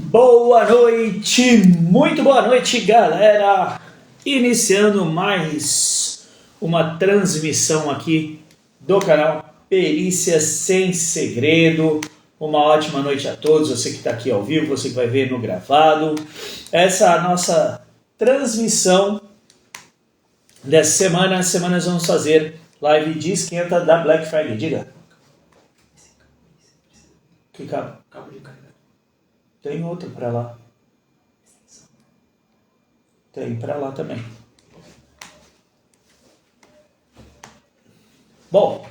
Boa noite, muito boa noite, galera! Iniciando mais uma transmissão aqui do canal Perícia Sem Segredo. Uma ótima noite a todos, você que está aqui ao vivo, você que vai ver no gravado. Essa é a nossa transmissão dessa semana. Essa semana nós vamos fazer live de esquenta da Black Friday. Diga. Que cabo? Cabo de carregador. Tem outro para lá. Tem para lá também. Bom,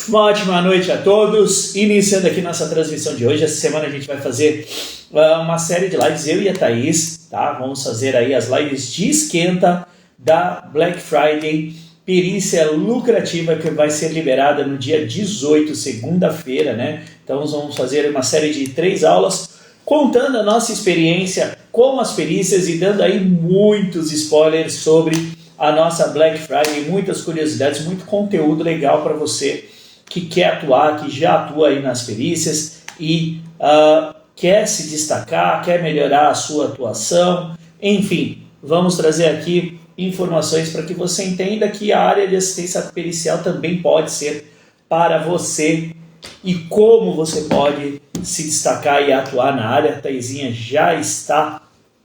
uma ótima noite a todos. Iniciando aqui nossa transmissão de hoje. Essa semana a gente vai fazer uma série de lives, eu e a Thaís, tá? Vamos fazer aí as lives de esquenta da Black Friday. Perícia lucrativa que vai ser liberada no dia 18, segunda-feira, né? Então vamos fazer uma série de 3 aulas contando a nossa experiência com as perícias e dando aí muitos spoilers sobre a nossa Black Friday, muitas curiosidades, muito conteúdo legal para você que quer atuar, que já atua aí nas perícias e quer se destacar, quer melhorar a sua atuação. Enfim, vamos trazer aqui informações para que você entenda que a área de assistência pericial também pode ser para você e como você pode se destacar e atuar na área. A Thaisinha já está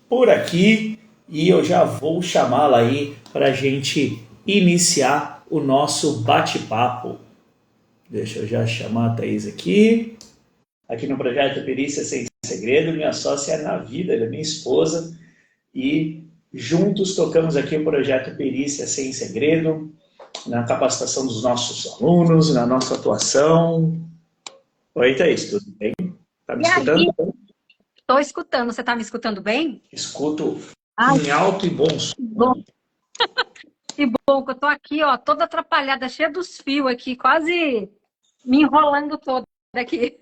por aqui e eu já vou chamá-la aí para a gente iniciar o nosso bate-papo. Deixa eu já chamar a Thaís aqui. Aqui no projeto Perícia Sem Segredo, minha sócia é na vida, ela é minha esposa e juntos tocamos aqui o projeto Perícia Sem Segredo, na capacitação dos nossos alunos, na nossa atuação. Oi, Thaís, tudo bem? Tá me escutando? Estou escutando. Você está me escutando bem? Escuto em alto e bom som. Bom. Que bom que eu estou aqui, ó, toda atrapalhada, cheia dos fios aqui, quase me enrolando toda aqui.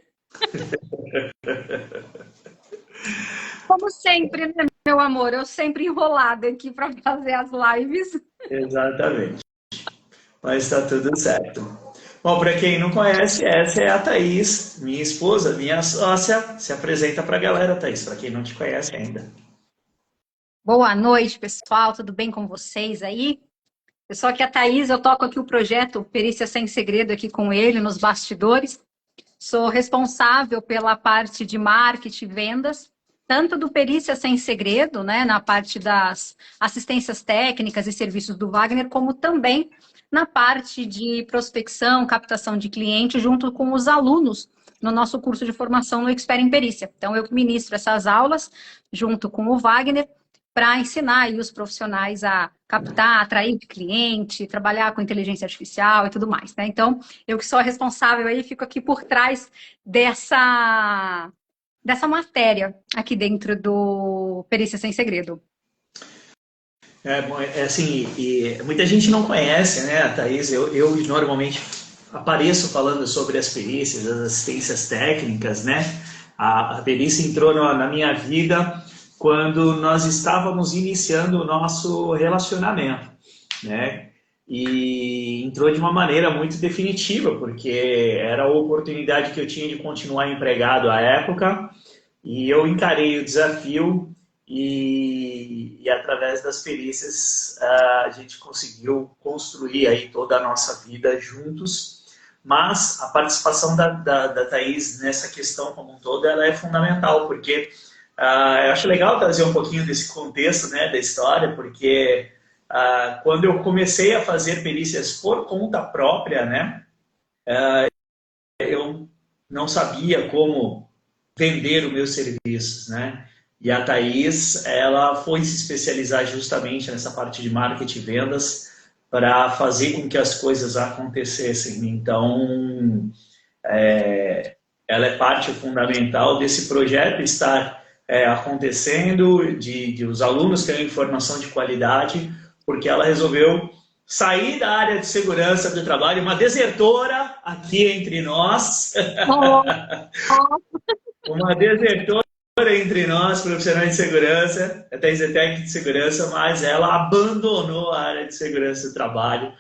Como sempre, né, meu amor? Eu sempre enrolada aqui para fazer as lives. Exatamente. Mas está tudo certo. Bom, para quem não conhece, essa é a Thaís, minha esposa, minha sócia. Se apresenta para a galera, Thaís, para quem não te conhece ainda. Boa noite, pessoal. Tudo bem com vocês aí? Eu sou aqui a Thaís, eu toco aqui o projeto Perícia Sem Segredo aqui com ele, nos bastidores. Sou responsável pela parte de marketing e vendas, tanto do Perícia Sem Segredo, né, na parte das assistências técnicas e serviços do Wagner, como também na parte de prospecção, captação de cliente, junto com os alunos no nosso curso de formação no Expert em Perícia. Então, eu ministro essas aulas junto com o Wagner para ensinar aí os profissionais a captar, atrair cliente, trabalhar com inteligência artificial e tudo mais, né? Então, eu que sou a responsável aí, fico aqui por trás dessa matéria aqui dentro do Perícia Sem Segredo. Assim, e muita gente não conhece, né, Thaís? Eu normalmente apareço falando sobre as perícias, as assistências técnicas, né? A perícia entrou na minha vida quando nós estávamos iniciando o nosso relacionamento, né? E entrou de uma maneira muito definitiva, porque era a oportunidade que eu tinha de continuar empregado à época, e eu encarei o desafio e através das perícias a gente conseguiu construir aí toda a nossa vida juntos. Mas a participação da Thaís nessa questão como um todo, ela é fundamental, porque eu acho legal trazer um pouquinho desse contexto, né, da história, porque quando eu comecei a fazer perícias por conta própria, né, eu não sabia como vender os meus serviços, né? E a Thaís, ela foi se especializar justamente nessa parte de marketing e vendas para fazer com que as coisas acontecessem. Então, ela é parte fundamental desse projeto estar acontecendo, de os alunos terem informação de qualidade, porque ela resolveu sair da área de segurança do trabalho, uma desertora aqui entre nós. Uma desertora entre nós, profissionais de segurança, a Thaís é técnica de segurança, mas ela abandonou a área de segurança do trabalho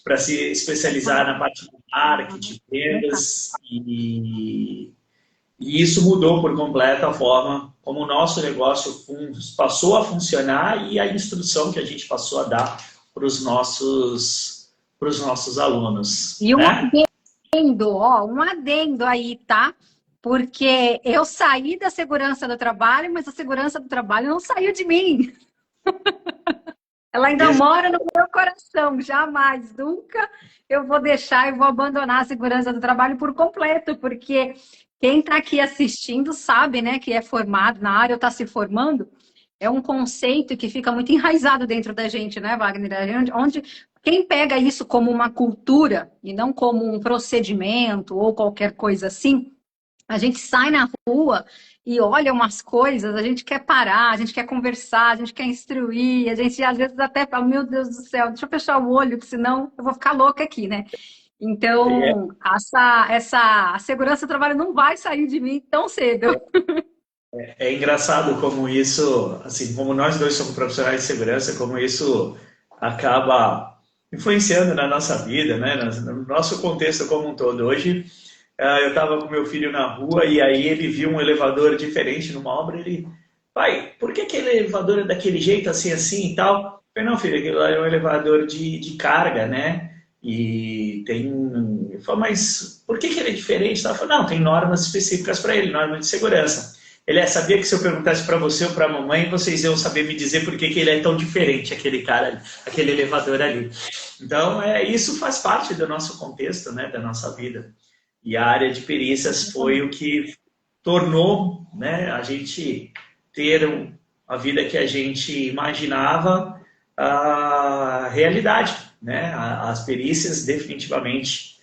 para se especializar na parte de marketing, vendas E isso mudou por completo a forma como o nosso negócio passou a funcionar e a instrução que a gente passou a dar para os nossos alunos, E né? um adendo aí, tá? Porque eu saí da segurança do trabalho, mas a segurança do trabalho não saiu de mim. Ela ainda mora no meu coração, jamais, nunca eu vou deixar e vou abandonar a segurança do trabalho por completo, porque quem está aqui assistindo sabe, né, que é formado na área ou está se formando, é um conceito que fica muito enraizado dentro da gente, né, Wagner? Onde quem pega isso como uma cultura e não como um procedimento ou qualquer coisa assim, a gente sai na rua e olha umas coisas, a gente quer parar, a gente quer conversar, a gente quer instruir, a gente às vezes até fala, meu Deus do céu, deixa eu fechar o olho, que senão eu vou ficar louca aqui, né? Então, a segurança do trabalho não vai sair de mim tão cedo. É engraçado como isso, assim, como nós dois somos profissionais de segurança, como isso acaba influenciando na nossa vida, né? No nosso contexto como um todo. Hoje, eu estava com meu filho na rua e aí ele viu um elevador diferente numa obra. Ele, pai, por que aquele elevador é daquele jeito, assim, assim e tal? Eu falei, não, filho, aquilo lá é um elevador de carga, né? E tem. Ele falou, mas por que ele é diferente? Eu falei, não, tem normas específicas para ele, normas de segurança. Ele sabia que se eu perguntasse para você ou para a mamãe, vocês iam saber me dizer por que ele é tão diferente, aquele cara, aquele elevador ali. Então, isso faz parte do nosso contexto, né, da nossa vida. E a área de perícias foi o que tornou, né, a gente ter a vida que a gente imaginava a realidade, né? As perícias definitivamente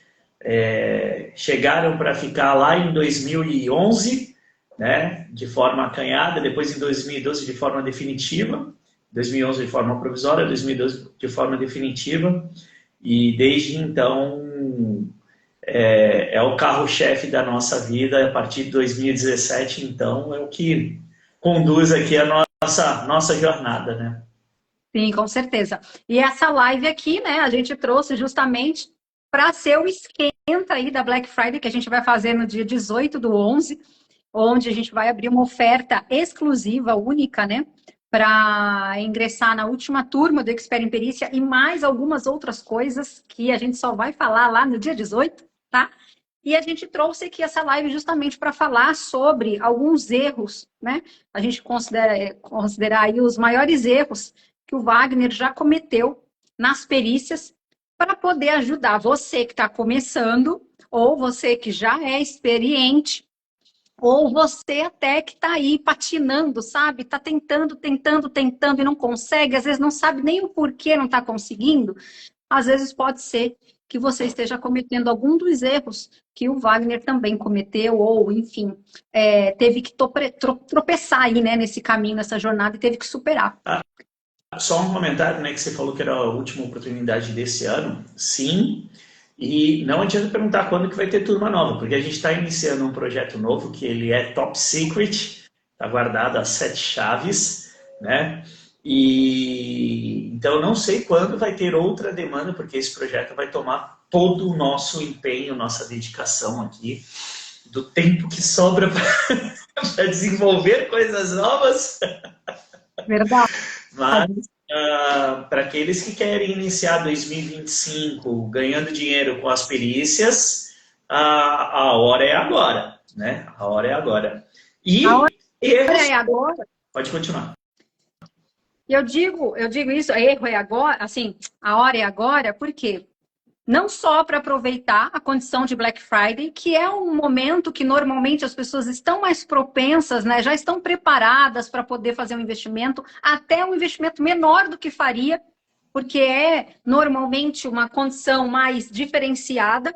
chegaram para ficar lá em 2011, né, de forma acanhada, depois em 2012 de forma definitiva, 2011 de forma provisória, 2012 de forma definitiva, e desde então é o carro-chefe da nossa vida. A partir de 2017, então, é o que conduz aqui a nossa jornada, né? Sim, com certeza. E essa live aqui, né, a gente trouxe justamente para ser o esquenta aí da Black Friday, que a gente vai fazer no dia 18/11, onde a gente vai abrir uma oferta exclusiva, única, né, para ingressar na última turma do Expert em Perícia e mais algumas outras coisas que a gente só vai falar lá no dia 18, tá? E a gente trouxe aqui essa live justamente para falar sobre alguns erros, né? A gente considerar aí os maiores erros que o Wagner já cometeu nas perícias para poder ajudar você que está começando, ou você que já é experiente, ou você até que está aí patinando, sabe? Está tentando e não consegue, às vezes não sabe nem o porquê não está conseguindo. Às vezes pode ser que você esteja cometendo algum dos erros que o Wagner também cometeu, ou, enfim, teve que tropeçar aí, né, nesse caminho, nessa jornada, e teve que superar. Só um comentário, né, que você falou que era a última oportunidade desse ano. Sim, e não adianta perguntar quando que vai ter turma nova, porque a gente está iniciando um projeto novo que ele é top secret, está guardado a 7 chaves, né? E então não sei quando vai ter outra demanda, porque esse projeto vai tomar todo o nosso empenho, nossa dedicação aqui, do tempo que sobra para desenvolver coisas novas. Verdade. Mas para aqueles que querem iniciar 2025 ganhando dinheiro com as perícias, a hora é agora, né? A hora é agora. E a hora erros... é agora. Pode continuar. Eu digo isso, erro é agora, assim, a hora é agora, por quê? Não só para aproveitar a condição de Black Friday, que é um momento que normalmente as pessoas estão mais propensas, né, já estão preparadas para poder fazer um investimento, até um investimento menor do que faria, porque é normalmente uma condição mais diferenciada.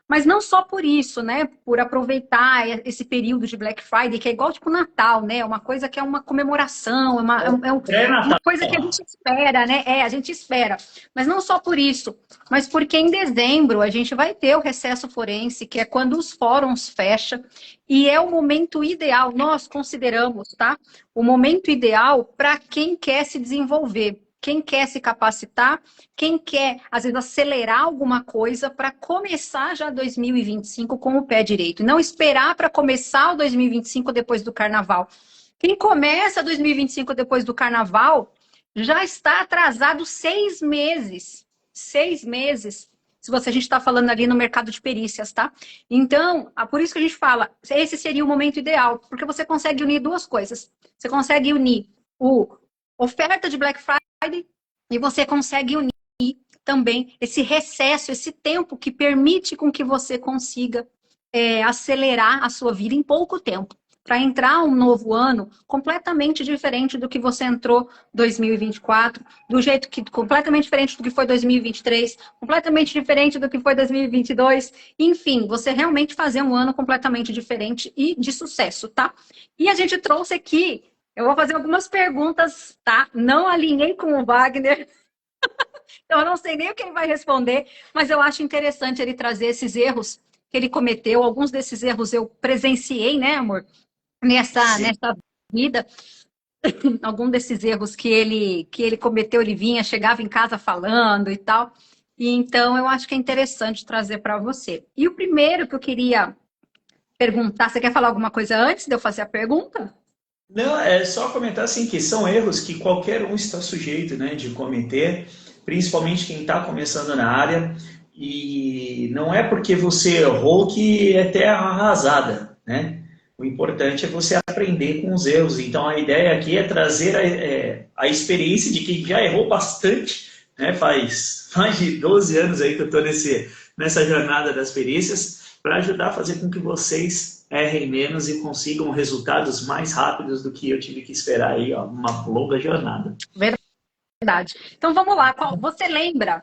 Mas não só por isso, né? Por aproveitar esse período de Black Friday, que é igual tipo Natal, né? Uma coisa que é uma comemoração, uma coisa que a gente espera, né? A gente espera. Mas não só por isso, mas porque em dezembro a gente vai ter o recesso forense, que é quando os fóruns fecham, e é o momento ideal, nós consideramos, tá? O momento ideal para quem quer se desenvolver. quem quer se capacitar, quem quer, às vezes, acelerar alguma coisa para começar já 2025 com o pé direito. Não esperar para começar o 2025 depois do carnaval. Quem começa 2025 depois do carnaval já está atrasado 6 meses. 6 meses. Se a gente está falando ali no mercado de perícias, tá? Então, por isso que a gente fala, esse seria o momento ideal, porque você consegue unir duas coisas. Você consegue unir oferta de Black Friday e você consegue unir também esse recesso, esse tempo que permite com que você consiga acelerar a sua vida em pouco tempo, para entrar um novo ano completamente diferente do que você entrou 2024, do jeito que completamente diferente do que foi 2023, completamente diferente do que foi 2022, enfim, você realmente fazer um ano completamente diferente e de sucesso, tá? E a gente trouxe aqui, eu vou fazer algumas perguntas, tá? Não alinhei com o Wagner, então eu não sei nem o que ele vai responder, mas eu acho interessante ele trazer esses erros que ele cometeu. Alguns desses erros eu presenciei, né, amor? Nessa vida, algum desses erros que ele cometeu, ele chegava em casa falando e tal. E então, eu acho que é interessante trazer para você. E o primeiro que eu queria perguntar, você quer falar alguma coisa antes de eu fazer a pergunta? Não, é só comentar assim que são erros que qualquer um está sujeito, né, de cometer, principalmente quem está começando na área. E não é porque você errou que é terra arrasada, né? O importante é você aprender com os erros. Então, a ideia aqui é trazer a experiência de quem já errou bastante, né? Faz mais de 12 anos aí que eu estou nessa jornada das perícias, para ajudar a fazer com que vocês errem menos e consigam resultados mais rápidos do que eu tive que esperar aí, ó, uma longa jornada. Verdade. Então, vamos lá. Você lembra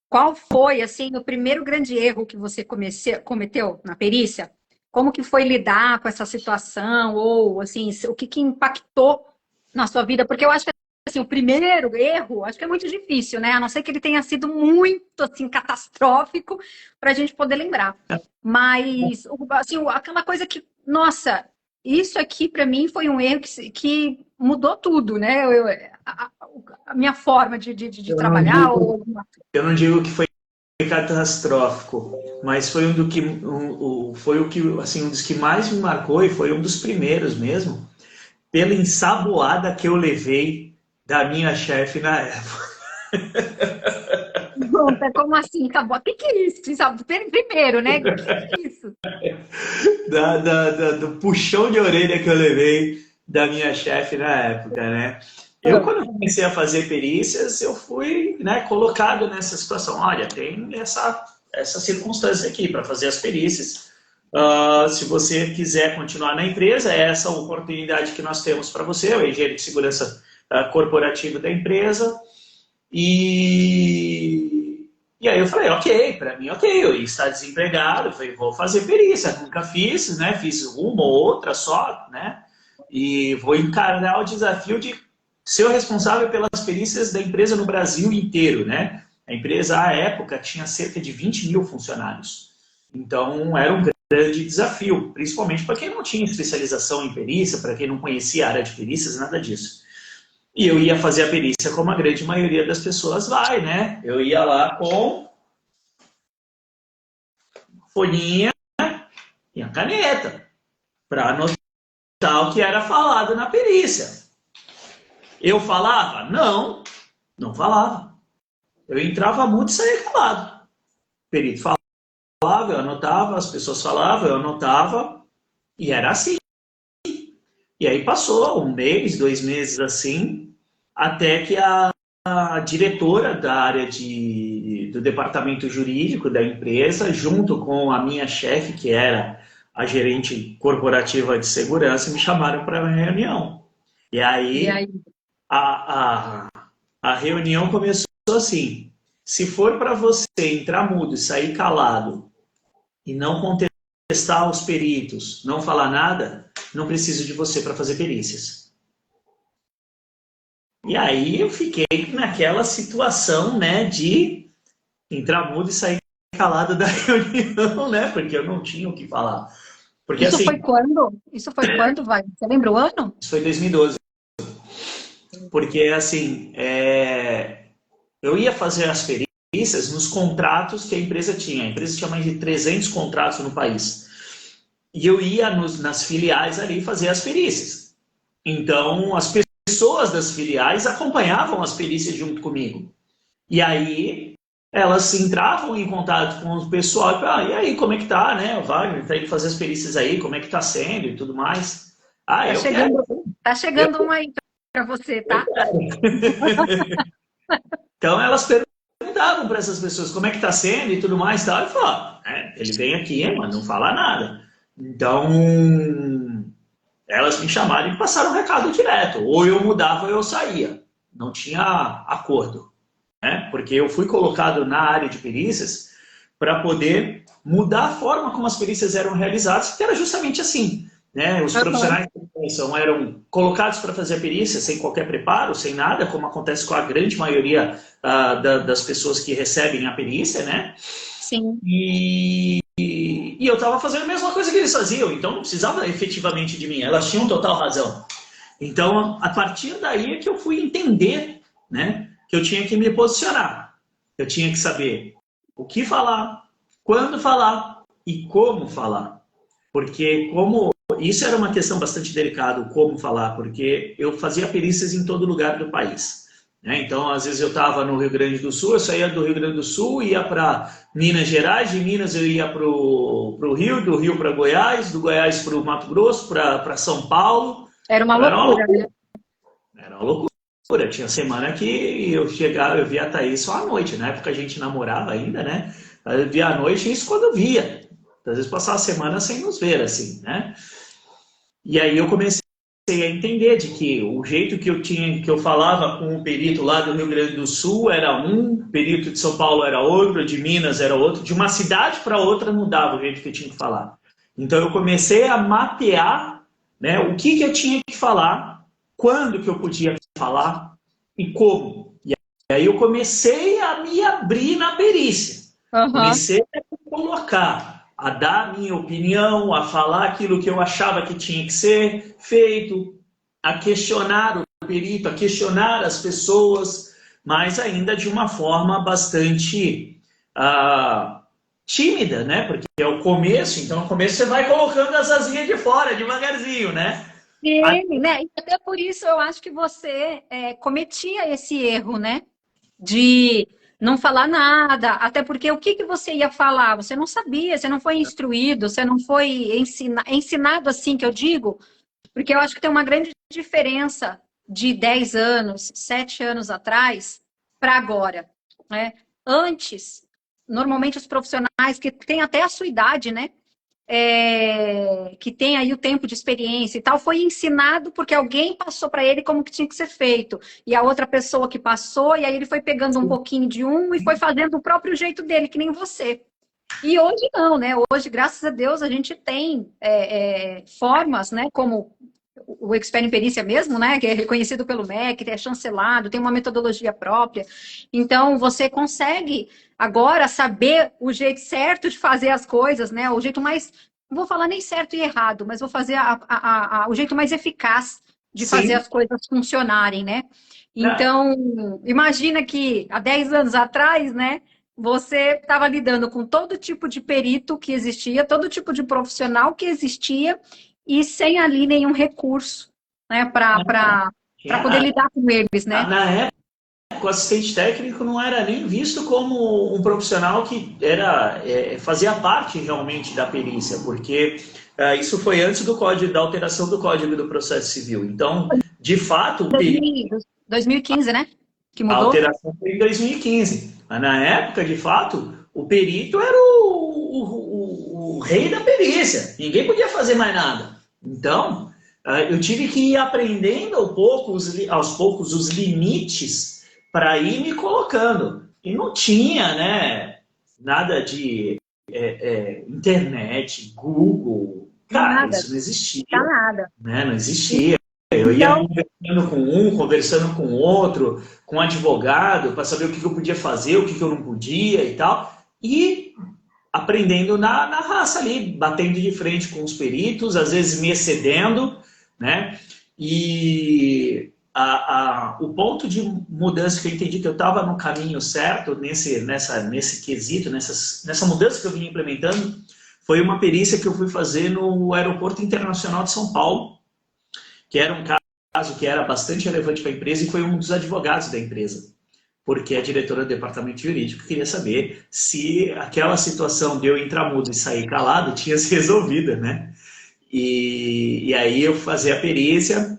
qual foi, assim, o primeiro grande erro que você cometeu na perícia? Como que foi lidar com essa situação? Ou, assim, o que impactou na sua vida? Porque eu acho que, assim, o primeiro erro, acho que é muito difícil, né? A não ser que ele tenha sido muito, assim, catastrófico para a gente poder lembrar. Mas, assim, aquela coisa que, nossa, isso aqui para mim foi um erro que mudou tudo, né? A minha forma de trabalhar. Eu não digo que foi catastrófico, mas foi foi o que assim, um dos que mais me marcou e foi um dos primeiros mesmo, pela ensaboada que eu levei da minha chefe na época. Como assim? Acabou? O que é isso? Primeiro, né? O que é isso? Do puxão de orelha que eu levei da minha chefe na época, né? Quando eu comecei a fazer perícias, eu fui, né, colocado nessa situação. Olha, tem essa circunstância aqui para fazer as perícias. Se você quiser continuar na empresa, é essa oportunidade que nós temos para você, o engenheiro de segurança corporativo da empresa. E aí eu falei, ok, para mim ok, eu ia estar desempregado, eu falei, vou fazer perícia, nunca fiz, né? Fiz uma ou outra só, né? E vou encarar o desafio de ser o responsável pelas perícias da empresa no Brasil inteiro, né? A empresa, à época, tinha cerca de 20 mil funcionários. Então, era um grande desafio, principalmente para quem não tinha especialização em perícia, para quem não conhecia a área de perícias, nada disso. E eu ia fazer a perícia como a grande maioria das pessoas vai, né? Eu ia lá com folhinha e a caneta, para anotar o que era falado na perícia. Eu falava? Não, não falava. Eu entrava muito e saía calado. O perito falava, eu anotava, as pessoas falavam, eu anotava, e era assim. E aí passou 1 mês, 2 meses assim, até que a diretora da área do departamento jurídico da empresa, junto com a minha chefe, que era a gerente corporativa de segurança, me chamaram para uma reunião. E aí? A reunião começou assim: se for para você entrar mudo e sair calado e não contestar os peritos, não falar nada, não preciso de você para fazer perícias. E aí eu fiquei naquela situação, né, de entrar mudo e sair calado da reunião, né, porque eu não tinha o que falar. Porque, Isso foi quando? Isso foi quando, vai? Você lembra o ano? Isso foi 2012. porque assim, eu ia fazer as perícias nos contratos que a empresa tinha. A empresa tinha mais de 300 contratos no país. E eu ia nas filiais ali fazer as perícias. Então, as pessoas das filiais acompanhavam as perícias junto comigo. E aí, elas entravam em contato com o pessoal. E aí, como é que tá, né? O Wagner tá indo fazer as perícias aí, como é que tá sendo e tudo mais. Ah, Tá eu chegando, quero. tá chegando uma aí para você, tá? Então, elas perguntavam para essas pessoas como é que tá sendo e tudo mais. Tal. Eu falava, ele vem aqui, mas não fala nada. Então, elas me chamaram e passaram o recado direto. Ou eu mudava ou eu saía. Não tinha acordo. Né? Porque eu fui colocado na área de perícias para poder mudar a forma como as perícias eram realizadas, que era justamente assim. Né? Os profissionais de prevenção eram colocados para fazer a perícia sem qualquer preparo, sem nada, como acontece com a grande maioria das pessoas que recebem a perícia, né? Sim. E eu estava fazendo a mesma coisa que eles faziam, então não precisava efetivamente de mim, elas tinham total razão. Então, a partir daí é que eu fui entender, né, que eu tinha que me posicionar. Eu tinha que saber o que falar, quando falar e como falar. Porque isso era uma questão bastante delicada, o como falar, porque eu fazia perícias em todo lugar do país. Né? Então, às vezes eu estava no Rio Grande do Sul, eu saía do Rio Grande do Sul, ia para Minas Gerais, de Minas eu ia para o Rio, do Rio para Goiás, do Goiás para o Mato Grosso, para São Paulo. Era uma loucura, né? Era uma loucura. Tinha semana que eu chegava, eu via a Thaís só à noite. Na época a gente namorava ainda, né? Eu via à noite, isso quando eu via. Às vezes passava a semana sem nos ver, assim, né? E aí eu comecei a entender de que o jeito que eu falava com o perito lá do Rio Grande do Sul era um, o perito de São Paulo era outro, de Minas era outro, de uma cidade para outra mudava o jeito que eu tinha que falar. Então eu comecei a mapear, né, o que eu tinha que falar, quando que eu podia falar e como. E aí eu comecei a me abrir na perícia. Comecei a colocar, a dar a minha opinião, a falar aquilo que eu achava que tinha que ser feito, a questionar o perito, a questionar as pessoas, mas ainda de uma forma bastante tímida, né? Porque é o começo, então no começo você vai colocando as asinhas de fora, devagarzinho, né? Sim, né? E até por isso eu acho que você cometia esse erro, né? De não falar nada, até porque o que você ia falar? Você não sabia, você não foi instruído, você não foi ensinado assim que eu digo, porque eu acho que tem uma grande diferença de 10 anos, 7 anos atrás para agora, né? Antes, normalmente os profissionais que têm até a sua idade, né? Que tem aí o tempo de experiência e tal, foi ensinado porque alguém passou para ele como que tinha que ser feito. E a outra pessoa que passou, e aí ele foi pegando um pouquinho de um e foi fazendo o próprio jeito dele, que nem você. E hoje não, né? Hoje, graças a Deus, a gente tem formas, né? Como o Expert em Perícia mesmo, né? Que é reconhecido pelo MEC, é chancelado, tem uma metodologia própria. Então, você consegue agora saber o jeito certo de fazer as coisas, né? O jeito mais, não vou falar nem certo e errado, mas vou fazer o jeito mais eficaz de fazer as coisas funcionarem, né? Então, imagina que há 10 anos atrás, né? Você estava lidando com todo tipo de perito que existia, todo tipo de profissional que existia, e sem ali nenhum recurso, né, para poder lidar com eles, né? Na época, o assistente técnico não era nem visto como um profissional que fazia parte realmente da perícia, porque isso foi antes da alteração do Código do Processo Civil. Então, de fato, 2015, né? Que a mudou. alteração foi em 2015. Mas na época, de fato, o perito era o rei da perícia. Ninguém podia fazer mais nada. Então, eu tive que ir aprendendo aos poucos os limites para ir me colocando. E não tinha, né, nada de internet, Google. Cara, Nada. isso não existia. Nada. Né? Não existia. Eu ia conversando com um, conversando com outro, com um advogado, para saber o que eu podia fazer, o que eu não podia e tal. E aprendendo na raça ali, batendo de frente com os peritos, às vezes me excedendo, né? E o ponto de mudança que eu entendi que eu estava no caminho certo nesse quesito, nessa mudança que eu vinha implementando, foi uma perícia que eu fui fazer no Aeroporto Internacional de São Paulo, que era um caso que era bastante relevante para a empresa e foi um dos advogados da empresa, porque a diretora do departamento jurídico queria saber se aquela situação de eu entrar mudo e sair calado tinha se resolvida, né? E aí eu fazia a perícia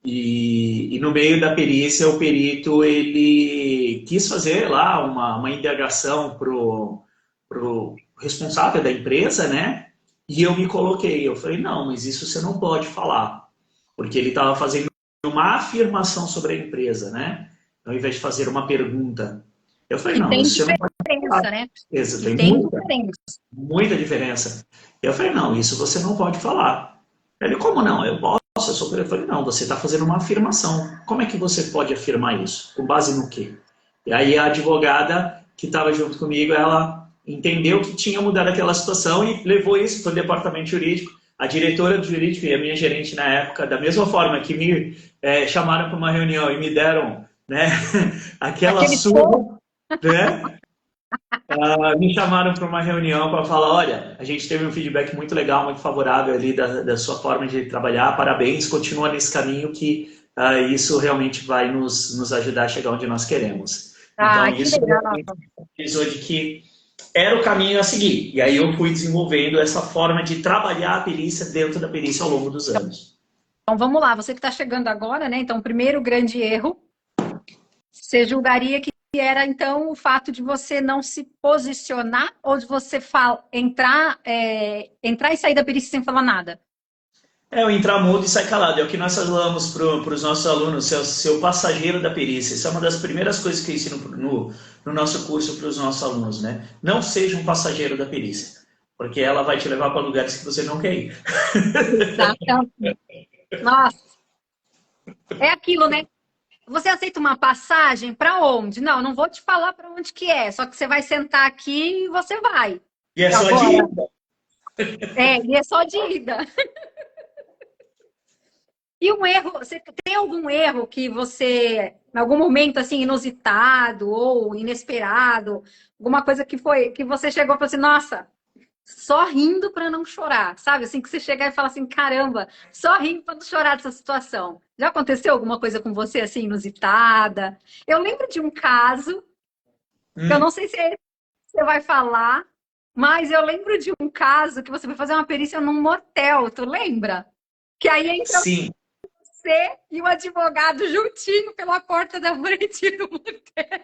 e no meio da perícia o perito ele quis fazer lá uma indagação pro responsável da empresa, né? E eu me coloquei, eu falei, não, mas isso você não pode falar, porque ele estava fazendo uma afirmação sobre a empresa, né? Ao invés de fazer uma pergunta. Eu falei, E não, tem isso você não pode diferença, falar. né? Isso, E tem tem muita, diferença. muita diferença. Eu falei, não, isso você não pode falar. Ele, como não? Eu posso, eu sou... Eu falei, não, você está fazendo uma afirmação. Como é que você pode afirmar isso? Com base no quê? E aí a advogada que estava junto comigo, ela entendeu que tinha mudado aquela situação e levou isso para o departamento jurídico. A diretora do jurídico e a minha gerente na época, da mesma forma que me chamaram para uma reunião e me deram, né, aquela Aquele surra, né? Me chamaram para uma reunião para falar, olha, a gente teve um feedback muito legal, muito favorável ali da sua forma de trabalhar, parabéns, continua nesse caminho que isso realmente vai nos ajudar a chegar onde nós queremos. Então, que isso legal. avisou de que era o caminho a seguir. E aí eu fui desenvolvendo essa forma de trabalhar a perícia dentro da perícia ao longo dos anos. Então vamos lá, você que está chegando agora, né? Então, o primeiro grande erro, você julgaria que era então o fato de você não se posicionar ou de você entrar e sair da perícia sem falar nada? O entrar mudo e sair calado. É o que nós falamos para os nossos alunos, ser o passageiro da perícia. Isso é uma das primeiras coisas que eu ensino no nosso curso para os nossos alunos, né? Não seja um passageiro da perícia, porque ela vai te levar para lugares que você não quer ir. Exatamente. Nossa, é aquilo, né? Você aceita uma passagem para onde? Não, não vou te falar para onde que é, só que você vai sentar aqui e você vai. E é só Agora, de ida. e é só de ida. E um erro, você tem algum erro que você, em algum momento assim, inusitado ou inesperado, alguma coisa que você chegou e falou assim, nossa, só rindo para não chorar, sabe? Assim que você chegar e falar assim, caramba, só rindo para não chorar dessa situação. Já aconteceu alguma coisa com você assim, inusitada? Eu lembro de um caso, que eu não sei se você vai falar, mas eu lembro de um caso que você foi fazer uma perícia num motel, tu lembra? Que aí entra Sim. você e o advogado juntinho pela porta da frente do motel.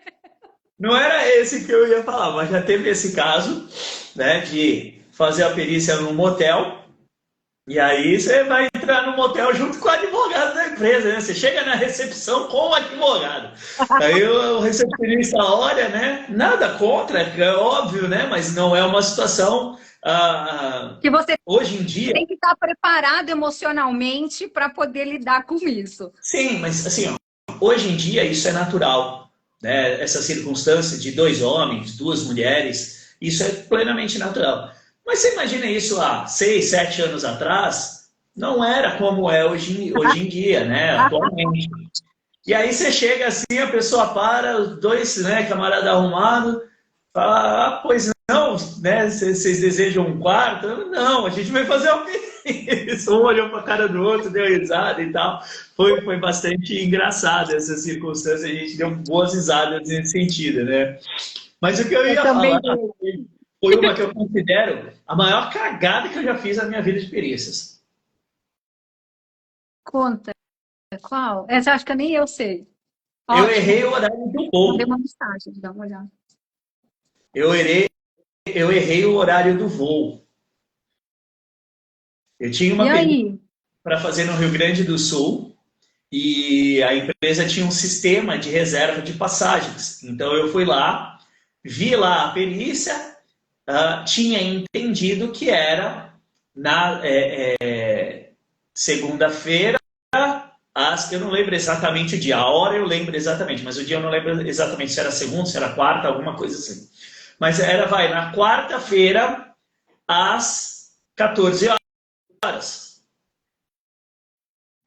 Não era esse que eu ia falar, mas já teve esse caso, né, de fazer a perícia num motel, e aí você vai entrar no motel junto com o advogado da empresa, né? Você chega na recepção com o advogado. Aí o recepcionista olha, né? Nada contra, é óbvio, né? Mas não é uma situação... Que você hoje em dia... tem que estar preparado emocionalmente para poder lidar com isso. Sim, mas assim, ó, hoje em dia isso é natural, né? Essa circunstância de dois homens, duas mulheres, isso é plenamente natural. Mas você imagina isso há 6, 7 anos atrás, não era como é hoje em dia, né? Atualmente. E aí você chega assim, a pessoa para, os dois, né, camarada arrumado, fala, pois não, né? Vocês desejam um quarto? Não, a gente vai fazer uma perícia. Um olhou para a cara do outro, deu risada e tal. Foi bastante engraçado essa circunstância, a gente deu boas risadas nesse sentido, né? Mas o que eu ia falar foi uma que eu considero a maior cagada que eu já fiz na minha vida de perícias. Conta. Qual? Essa acho que nem eu sei. Eu Ótimo. errei o horário do voo. Mandei uma mensagem, dá uma olhada. Eu errei o horário do voo. Eu tinha uma perícia para fazer no Rio Grande do Sul e a empresa tinha um sistema de reserva de passagens. Então eu fui lá, vi lá a perícia, tinha entendido que era na segunda-feira, eu não lembro exatamente o dia, a hora eu lembro exatamente, mas o dia eu não lembro exatamente se era segunda, se era quarta, alguma coisa assim. Mas vai na quarta-feira, às 14 horas.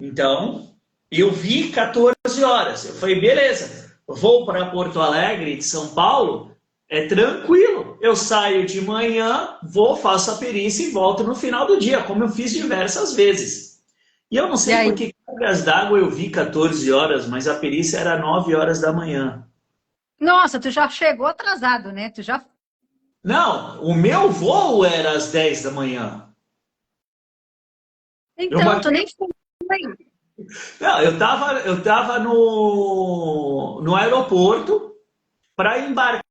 Então, Eu vi 14 horas. Eu falei, beleza, vou para Porto Alegre, de São Paulo, é tranquilo. Eu saio de manhã, vou, faço a perícia e volto no final do dia, como eu fiz diversas vezes. E eu não E sei aí? por que cargas d'água eu vi 14 horas, mas a perícia era 9 horas da manhã. Nossa, tu já chegou atrasado, né? Tu já. Não, o meu voo era às 10 da manhã. Eu Então, tu marquei. nem foi. Não, eu tava no aeroporto para embarcar.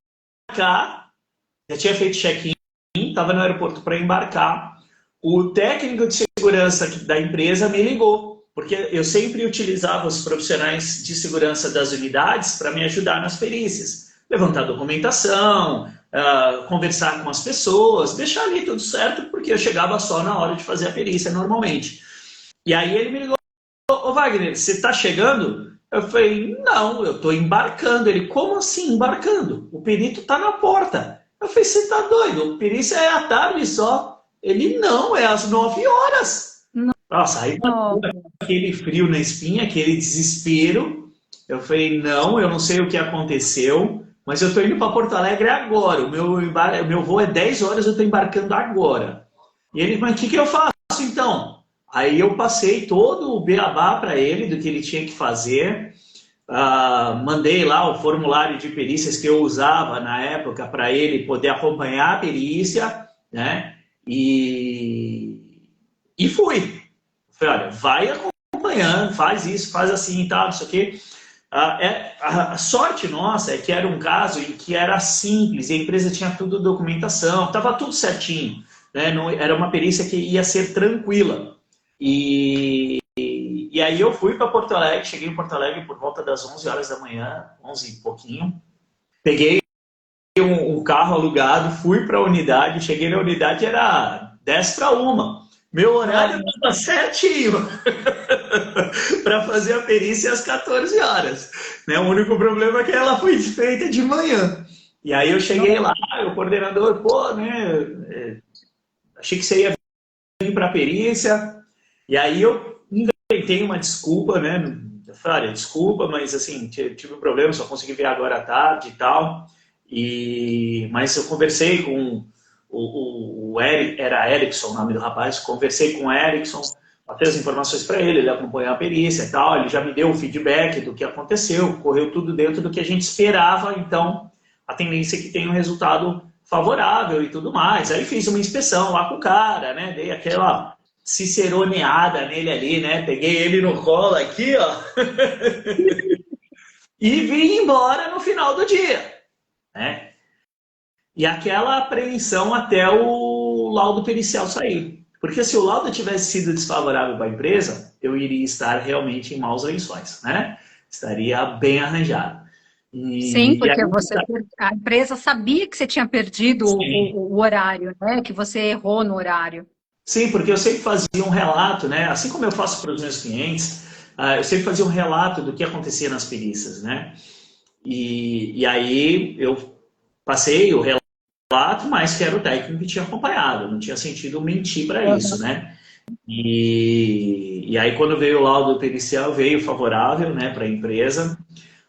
Já tinha feito check-in, estava no aeroporto para embarcar. O técnico de segurança da empresa me ligou, porque eu sempre utilizava os profissionais de segurança das unidades para me ajudar nas perícias. Levantar documentação, conversar com as pessoas, deixar ali tudo certo, porque eu chegava só na hora de fazer a perícia normalmente. E aí ele me ligou, ô Wagner, você está chegando? Eu falei, não, eu estou embarcando. Ele, como assim embarcando? O perito está na porta. Eu falei, você está doido? O perícia é à tarde só. Ele, não, é às 9 horas. Nossa, aí bateu Não. aquele frio na espinha, aquele desespero. Eu falei, não, eu não sei o que aconteceu, mas eu estou indo para Porto Alegre agora. O meu voo é 10 horas, eu estou embarcando agora. E ele, mas o que, que eu faço então? Aí eu passei todo o beabá para ele do que ele tinha que fazer. Mandei lá o formulário de perícias que eu usava na época para ele poder acompanhar a perícia, né? E fui. Falei, olha, vai acompanhando, faz isso, faz assim e tal, não sei o quê. A sorte nossa é que era um caso em que era simples, e a empresa tinha tudo documentação, estava tudo certinho, né? Não, era uma perícia que ia ser tranquila. E aí eu fui para Porto Alegre, cheguei em Porto Alegre por volta das 11 horas da manhã, 11 e pouquinho. Peguei um carro alugado, fui para a unidade, cheguei na unidade, era 10 para uma. Meu horário estava certinho para fazer a perícia às 14 horas. Né? O único problema é que ela foi feita de manhã. E aí eu cheguei lá, o coordenador, pô, né, achei que você ia vir para a perícia. E aí eu inventei uma desculpa, né? Eu falei, olha, desculpa, mas assim, tive um problema, só consegui vir agora à tarde e tal. Mas eu conversei com o Eric, era Erickson o nome do rapaz, conversei com o Erickson, passei as informações para ele, ele acompanhou a perícia e tal, ele já me deu o feedback do que aconteceu, correu tudo dentro do que a gente esperava, então a tendência é que tenha um resultado favorável e tudo mais. Aí fiz uma inspeção lá com o cara, né? Dei aquela ciceroneada nele ali, né? Peguei ele no colo aqui, ó, e vim embora no final do dia, né? E aquela apreensão até o laudo pericial sair. Porque se o laudo tivesse sido desfavorável para a empresa, eu iria estar realmente em maus lençóis, né? Estaria bem arranjado. Sim, E porque aí, a empresa sabia que você tinha perdido sim, o horário, né? Que você errou no horário. sim, porque eu sempre fazia um relato, né? Assim como eu faço para os meus clientes, eu sempre fazia um relato do que acontecia nas perícias, né? E aí eu passei o relato, mas que era o técnico que tinha acompanhado, não tinha sentido mentir para isso, Uhum. né? E aí quando veio o laudo pericial, veio favorável, né, para a empresa.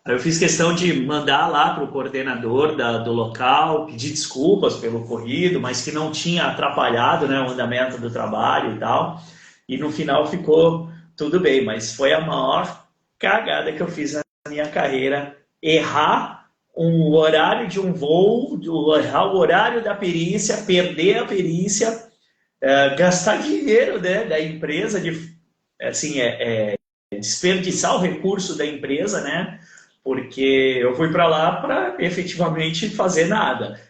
Aí eu fiz questão de mandar lá para o coordenador do local, pedir desculpas pelo ocorrido, mas que não tinha atrapalhado, né, o andamento do trabalho e tal. E no final ficou tudo bem, mas foi a maior cagada que eu fiz na minha carreira. Errar um horário de um voo, errar o horário da perícia, perder a perícia, gastar dinheiro, né, da empresa, assim, desperdiçar o recurso da empresa, né? Porque eu fui para lá para efetivamente fazer nada.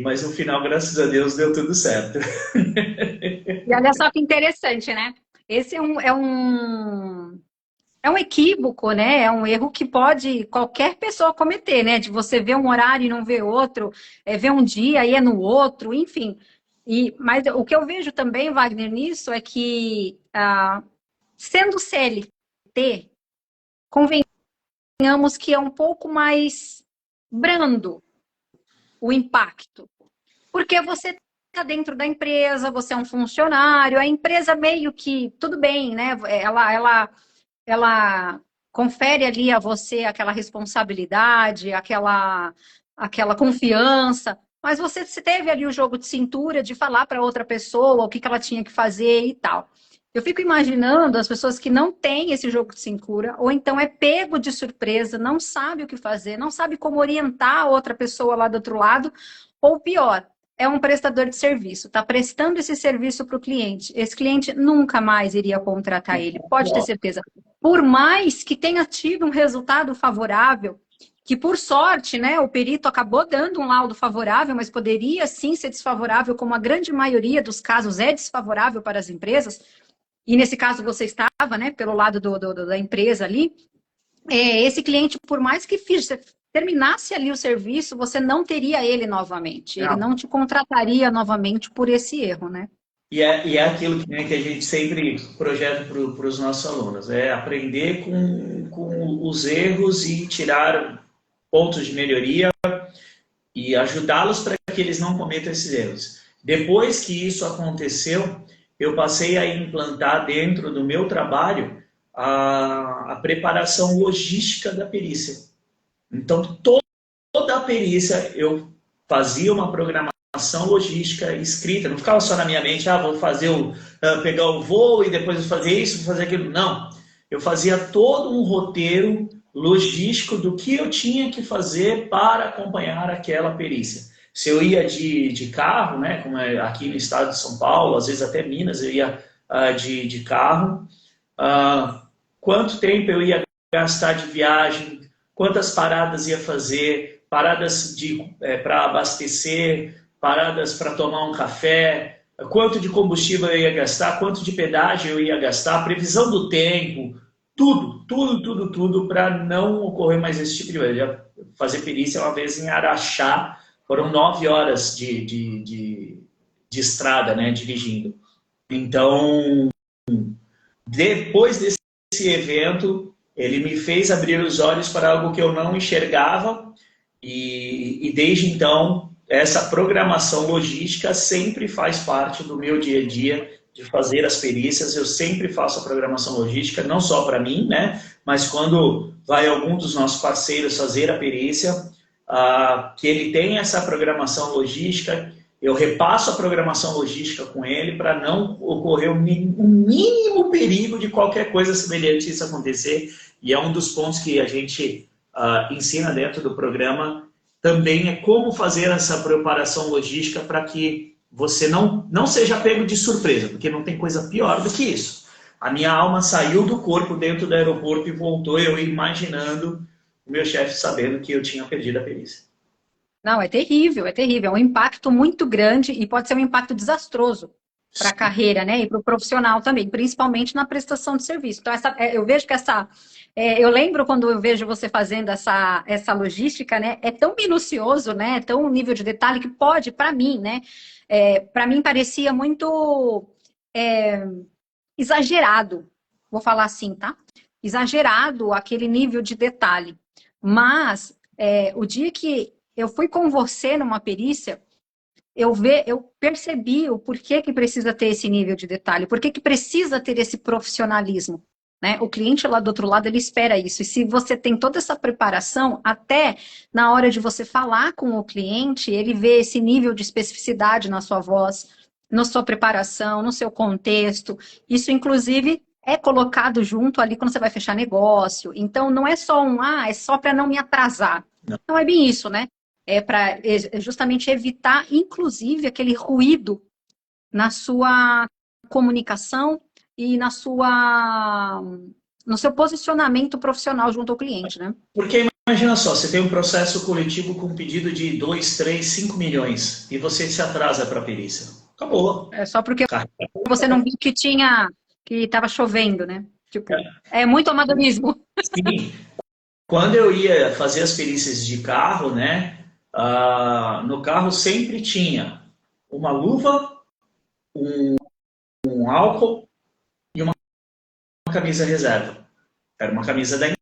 Mas no final, graças a Deus, deu tudo certo. E olha só que interessante, né? Esse é um equívoco, né? É um erro que pode qualquer pessoa cometer, né? De você ver um horário e não ver outro, ver um dia e é no outro, enfim. Mas o que eu vejo também, Wagner, nisso é que, sendo CLT, convenhamos que é um pouco mais brando o impacto. Porque você está dentro da empresa, você é um funcionário, a empresa meio que, tudo bem, né? Ela ela confere ali a você aquela responsabilidade, aquela confiança, mas você teve ali o jogo de cintura de falar para outra pessoa o que ela tinha que fazer e tal. Eu fico imaginando as pessoas que não têm esse jogo de cintura, ou então é pego de surpresa, não sabe o que fazer, não sabe como orientar a outra pessoa lá do outro lado, ou pior, é um prestador de serviço, está prestando esse serviço para o cliente. Esse cliente nunca mais iria contratar ele, pode ter certeza. Por mais que tenha tido um resultado favorável, que por sorte, né, o perito acabou dando um laudo favorável, mas poderia sim ser desfavorável, como a grande maioria dos casos é desfavorável para as empresas, e nesse caso você estava, né, pelo lado da empresa ali, esse cliente, por mais que terminasse ali o serviço, você não teria ele novamente, ele não te contrataria novamente por esse erro, né? E é aquilo que, né, que a gente sempre projeta para os nossos alunos, é aprender com os erros e tirar pontos de melhoria e ajudá-los para que eles não cometam esses erros. Depois que isso aconteceu, eu passei a implantar dentro do meu trabalho a preparação logística da perícia. Então, toda a perícia eu fazia uma programação logística escrita, não ficava só na minha mente, vou fazer pegar o voo e depois fazer isso, vou fazer aquilo. Não, eu fazia todo um roteiro logístico do que eu tinha que fazer para acompanhar aquela perícia. Se eu ia de carro, né, como é aqui no estado de São Paulo, às vezes até Minas, eu ia de carro, quanto tempo eu ia gastar de viagem, quantas paradas ia fazer, paradas para abastecer, paradas para tomar um café, quanto de combustível eu ia gastar, quanto de pedágio eu ia gastar, previsão do tempo, tudo para não ocorrer mais esse tipo de coisa. Eu ia fazer perícia uma vez em Araxá, foram 9 horas de estrada, né, dirigindo. Então, depois desse evento, ele me fez abrir os olhos para algo que eu não enxergava e desde então, essa programação logística sempre faz parte do meu dia a dia de fazer as perícias. Eu sempre faço a programação logística, não só para mim, né, mas quando vai algum dos nossos parceiros fazer a perícia, que ele tem essa programação logística, eu repasso a programação logística com ele para não ocorrer o mínimo perigo de qualquer coisa semelhante a isso acontecer. E é um dos pontos que a gente ensina dentro do programa também, é como fazer essa preparação logística para que você não seja pego de surpresa, porque não tem coisa pior do que isso. A minha alma saiu do corpo dentro do aeroporto e voltou eu imaginando o meu chefe sabendo que eu tinha perdido a perícia. Não, é terrível, é terrível. É um impacto muito grande e pode ser um impacto desastroso para a carreira, né? E para o profissional também, principalmente na prestação de serviço. Então, eu vejo que eu lembro quando eu vejo você fazendo essa logística, né? É tão minucioso, né? É tão um nível de detalhe que pode, para mim, né? Para mim parecia muito exagerado, vou falar assim, tá? Exagerado aquele nível de detalhe. Mas o dia que eu fui com você numa perícia, eu percebi o porquê que precisa ter esse nível de detalhe, porquê que precisa ter esse profissionalismo, né? O cliente lá do outro lado, ele espera isso. E se você tem toda essa preparação, até na hora de você falar com o cliente, ele vê esse nível de especificidade na sua voz, na sua preparação, no seu contexto. Isso, inclusive, é colocado junto ali quando você vai fechar negócio. Então, não é só é só para não me atrasar. Não é bem isso, né? É para justamente evitar, inclusive, aquele ruído na sua comunicação e no seu posicionamento profissional junto ao cliente, né? Porque imagina só, você tem um processo coletivo com um pedido de 2, 3, 5 milhões e você se atrasa para a perícia. Acabou. É só porque você não viu que estava chovendo, né? Tipo, é muito amadorismo. Sim. Quando eu ia fazer as perícias de carro, né? No carro sempre tinha uma luva, um álcool e uma camisa reserva. Era uma camisa da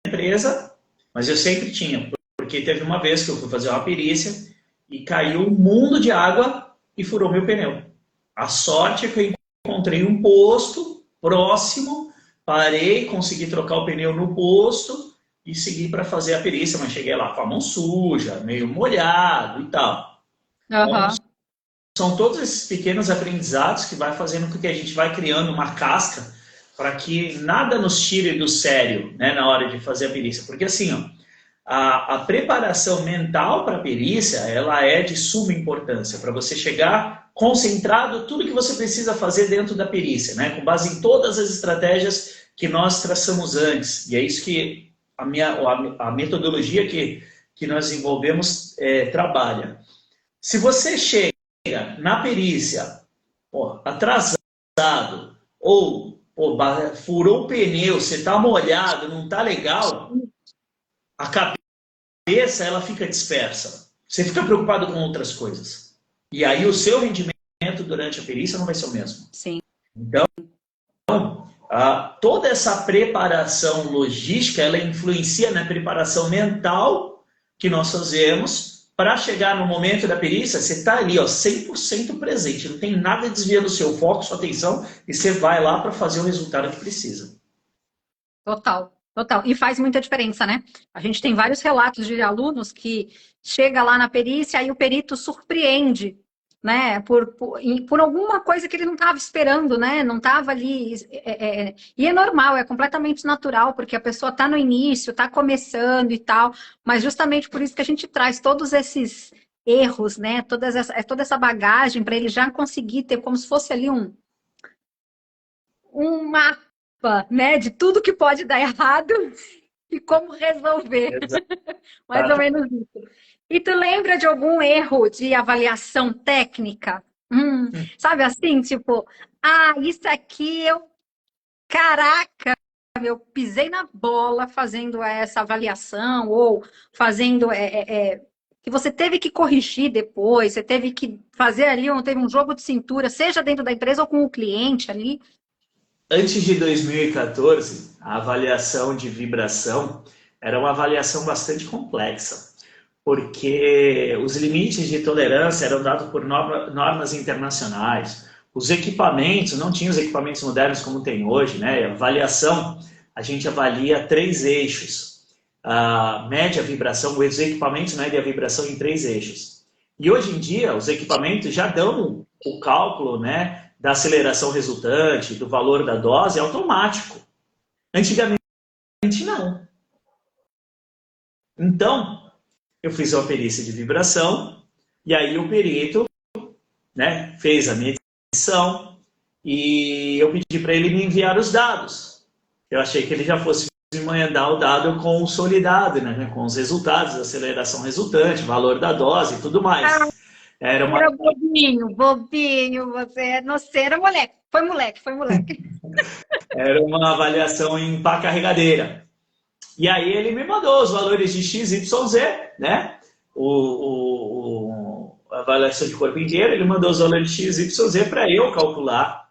empresa, mas eu sempre tinha, porque teve uma vez que eu fui fazer uma perícia e caiu um mundo de água e furou meu pneu. A sorte é que eu encontrei um posto próximo parei, consegui trocar o pneu no posto e segui para fazer a perícia, mas cheguei lá com a mão suja, meio molhado e tal. Então, Aham. são todos esses pequenos aprendizados que vai fazendo com que a gente vai criando uma casca para que nada nos tire do sério, né, na hora de fazer a perícia. Porque assim, ó, a preparação mental para a perícia, ela é de suma importância, para você chegar concentrado tudo que você precisa fazer dentro da perícia, né, com base em todas as estratégias que nós traçamos antes. E é isso que a metodologia que nós desenvolvemos trabalha. Se você chega na perícia, pô, atrasado, ou pô, furou o pneu, você está molhado, não está legal, a cabeça ela fica dispersa. Você fica preocupado com outras coisas. E aí o seu rendimento durante a perícia não vai ser o mesmo. Sim. Então, toda essa preparação logística, ela influencia na preparação mental que nós fazemos para chegar no momento da perícia, você está ali, ó, 100% presente, não tem nada desviando o seu foco, sua atenção, e você vai lá para fazer o resultado que precisa. Total, total. E faz muita diferença, né? A gente tem vários relatos de alunos que chega lá na perícia e o perito surpreende, né? Por alguma coisa que ele não estava esperando, né? Não estava ali. E é normal, é completamente natural, porque a pessoa está no início, está começando e tal, mas justamente por isso que a gente traz todos esses erros, né? Toda essa bagagem para ele já conseguir ter como se fosse ali um mapa, né, de tudo que pode dar errado e como resolver. Mais ou Exato. menos isso. E tu lembra de algum erro de avaliação técnica? Sabe assim, tipo, isso aqui caraca, eu pisei na bola fazendo essa avaliação ou fazendo que você teve que corrigir depois, você teve que fazer ali, teve um jogo de cintura, seja dentro da empresa ou com o cliente ali. Antes de 2014, a avaliação de vibração era uma avaliação bastante complexa, porque os limites de tolerância eram dados por normas internacionais. Os equipamentos, não tinha os equipamentos modernos como tem hoje, né? A avaliação, a gente avalia 3 eixos. A média vibração, os equipamentos medem a vibração em 3 eixos. E hoje em dia, os equipamentos já dão o cálculo, né, da aceleração resultante, do valor da dose automático. Antigamente, não. Então, eu fiz uma perícia de vibração, e aí o perito, né, fez a medição, e eu pedi para ele me enviar os dados. Eu achei que ele já fosse me mandar o dado consolidado, né, com os resultados, aceleração resultante, valor da dose e tudo mais. Era Bobinho, você não sei, era moleque. Foi moleque, foi moleque. Era uma avaliação em pá carregadeira. E aí ele me mandou os valores de X, Y, Z, né? A avaliação de corpo inteiro, ele mandou os valores de X, Y, Z para eu calcular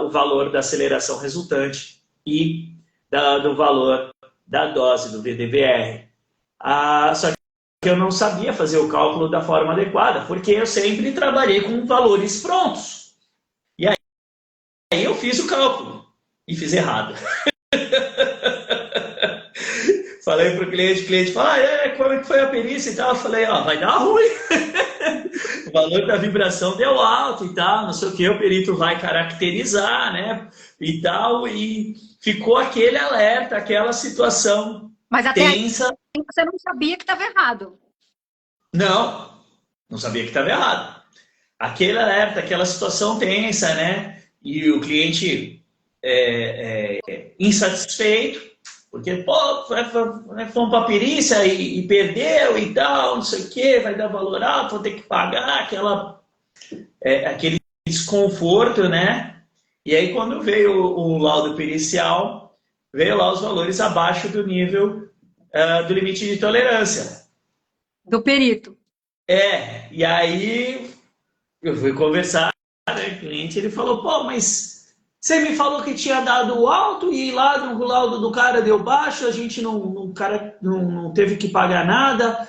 o valor da aceleração resultante e do valor da dose, do VDVR. Só que eu não sabia fazer o cálculo da forma adequada, porque eu sempre trabalhei com valores prontos. E aí eu fiz o cálculo e fiz errado. Falei para o cliente falou, como é que foi a perícia e tal? Eu falei, vai dar ruim. O valor da vibração deu alto e tal, não sei o que, o perito vai caracterizar, né? E tal, e ficou aquele alerta, aquela situação Mas até tensa. aí você não sabia que estava errado. Não sabia que estava errado. Aquele alerta, aquela situação tensa, né? E o cliente insatisfeito, porque, fomos para a perícia e perdeu e tal, não sei o que, vai dar valor alto, vou ter que pagar aquele desconforto, né? E aí, quando veio o laudo pericial, veio lá os valores abaixo do nível do limite de tolerância. Do perito. E aí eu fui conversar com o cliente, ele falou, mas você me falou que tinha dado alto e lá no laudo do cara deu baixo, a gente o cara não teve que pagar nada,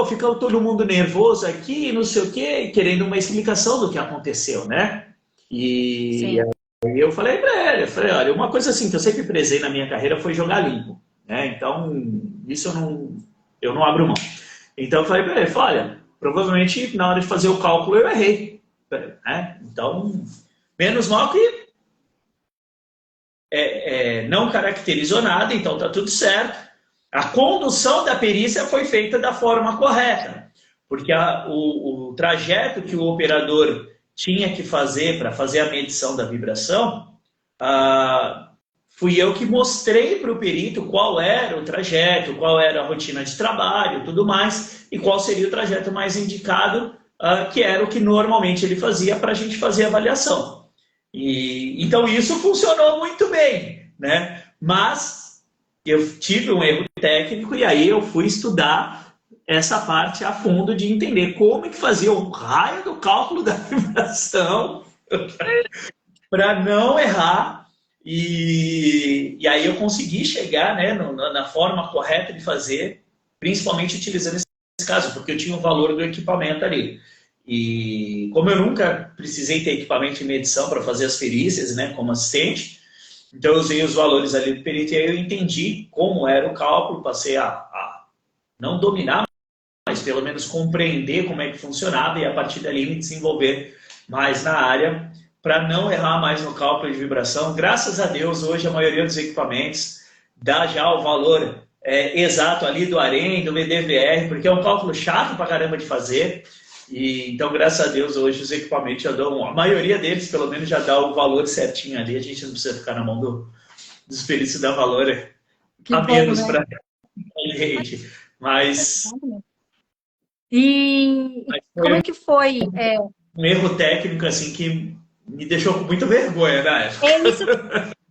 ficou todo mundo nervoso aqui, não sei o quê, querendo uma explicação do que aconteceu, né? E Sim. aí E eu falei para ele, olha, uma coisa assim que eu sempre prezei na minha carreira foi jogar limpo, né? Então, isso eu não abro mão. Então eu falei para ele, olha, provavelmente na hora de fazer o cálculo eu errei, né? Então, menos mal que não caracterizou nada, então tá tudo certo. A condução da perícia foi feita da forma correta, porque o trajeto que o operador tinha que fazer para fazer a medição da vibração, fui eu que mostrei para o perito qual era o trajeto, qual era a rotina de trabalho, tudo mais, e qual seria o trajeto mais indicado, que era o que normalmente ele fazia para a gente fazer a avaliação. Então isso funcionou muito bem, né? Mas eu tive um erro técnico e aí eu fui estudar essa parte a fundo de entender como que fazia o raio do cálculo da vibração para não errar. E aí eu consegui chegar, né, na forma correta de fazer, principalmente utilizando esse caso, porque eu tinha o valor do equipamento ali. E como eu nunca precisei ter equipamento de medição para fazer as perícias, né, como assistente, então eu usei os valores ali do perito e aí eu entendi como era o cálculo, passei a não dominar, mas pelo menos compreender como é que funcionava e a partir dali me desenvolver mais na área para não errar mais no cálculo de vibração. Graças a Deus, hoje a maioria dos equipamentos dá já o valor exato ali do AREM, do VDVR, porque é um cálculo chato pra caramba de fazer. Então, graças a Deus, hoje os equipamentos já dão, a maioria deles, pelo menos, já dá o valor certinho ali. A gente não precisa ficar na mão dos peritos dar valor a menos, né, para a gente. Mas como é que foi? Um erro técnico assim que me deixou com muita vergonha na época. É isso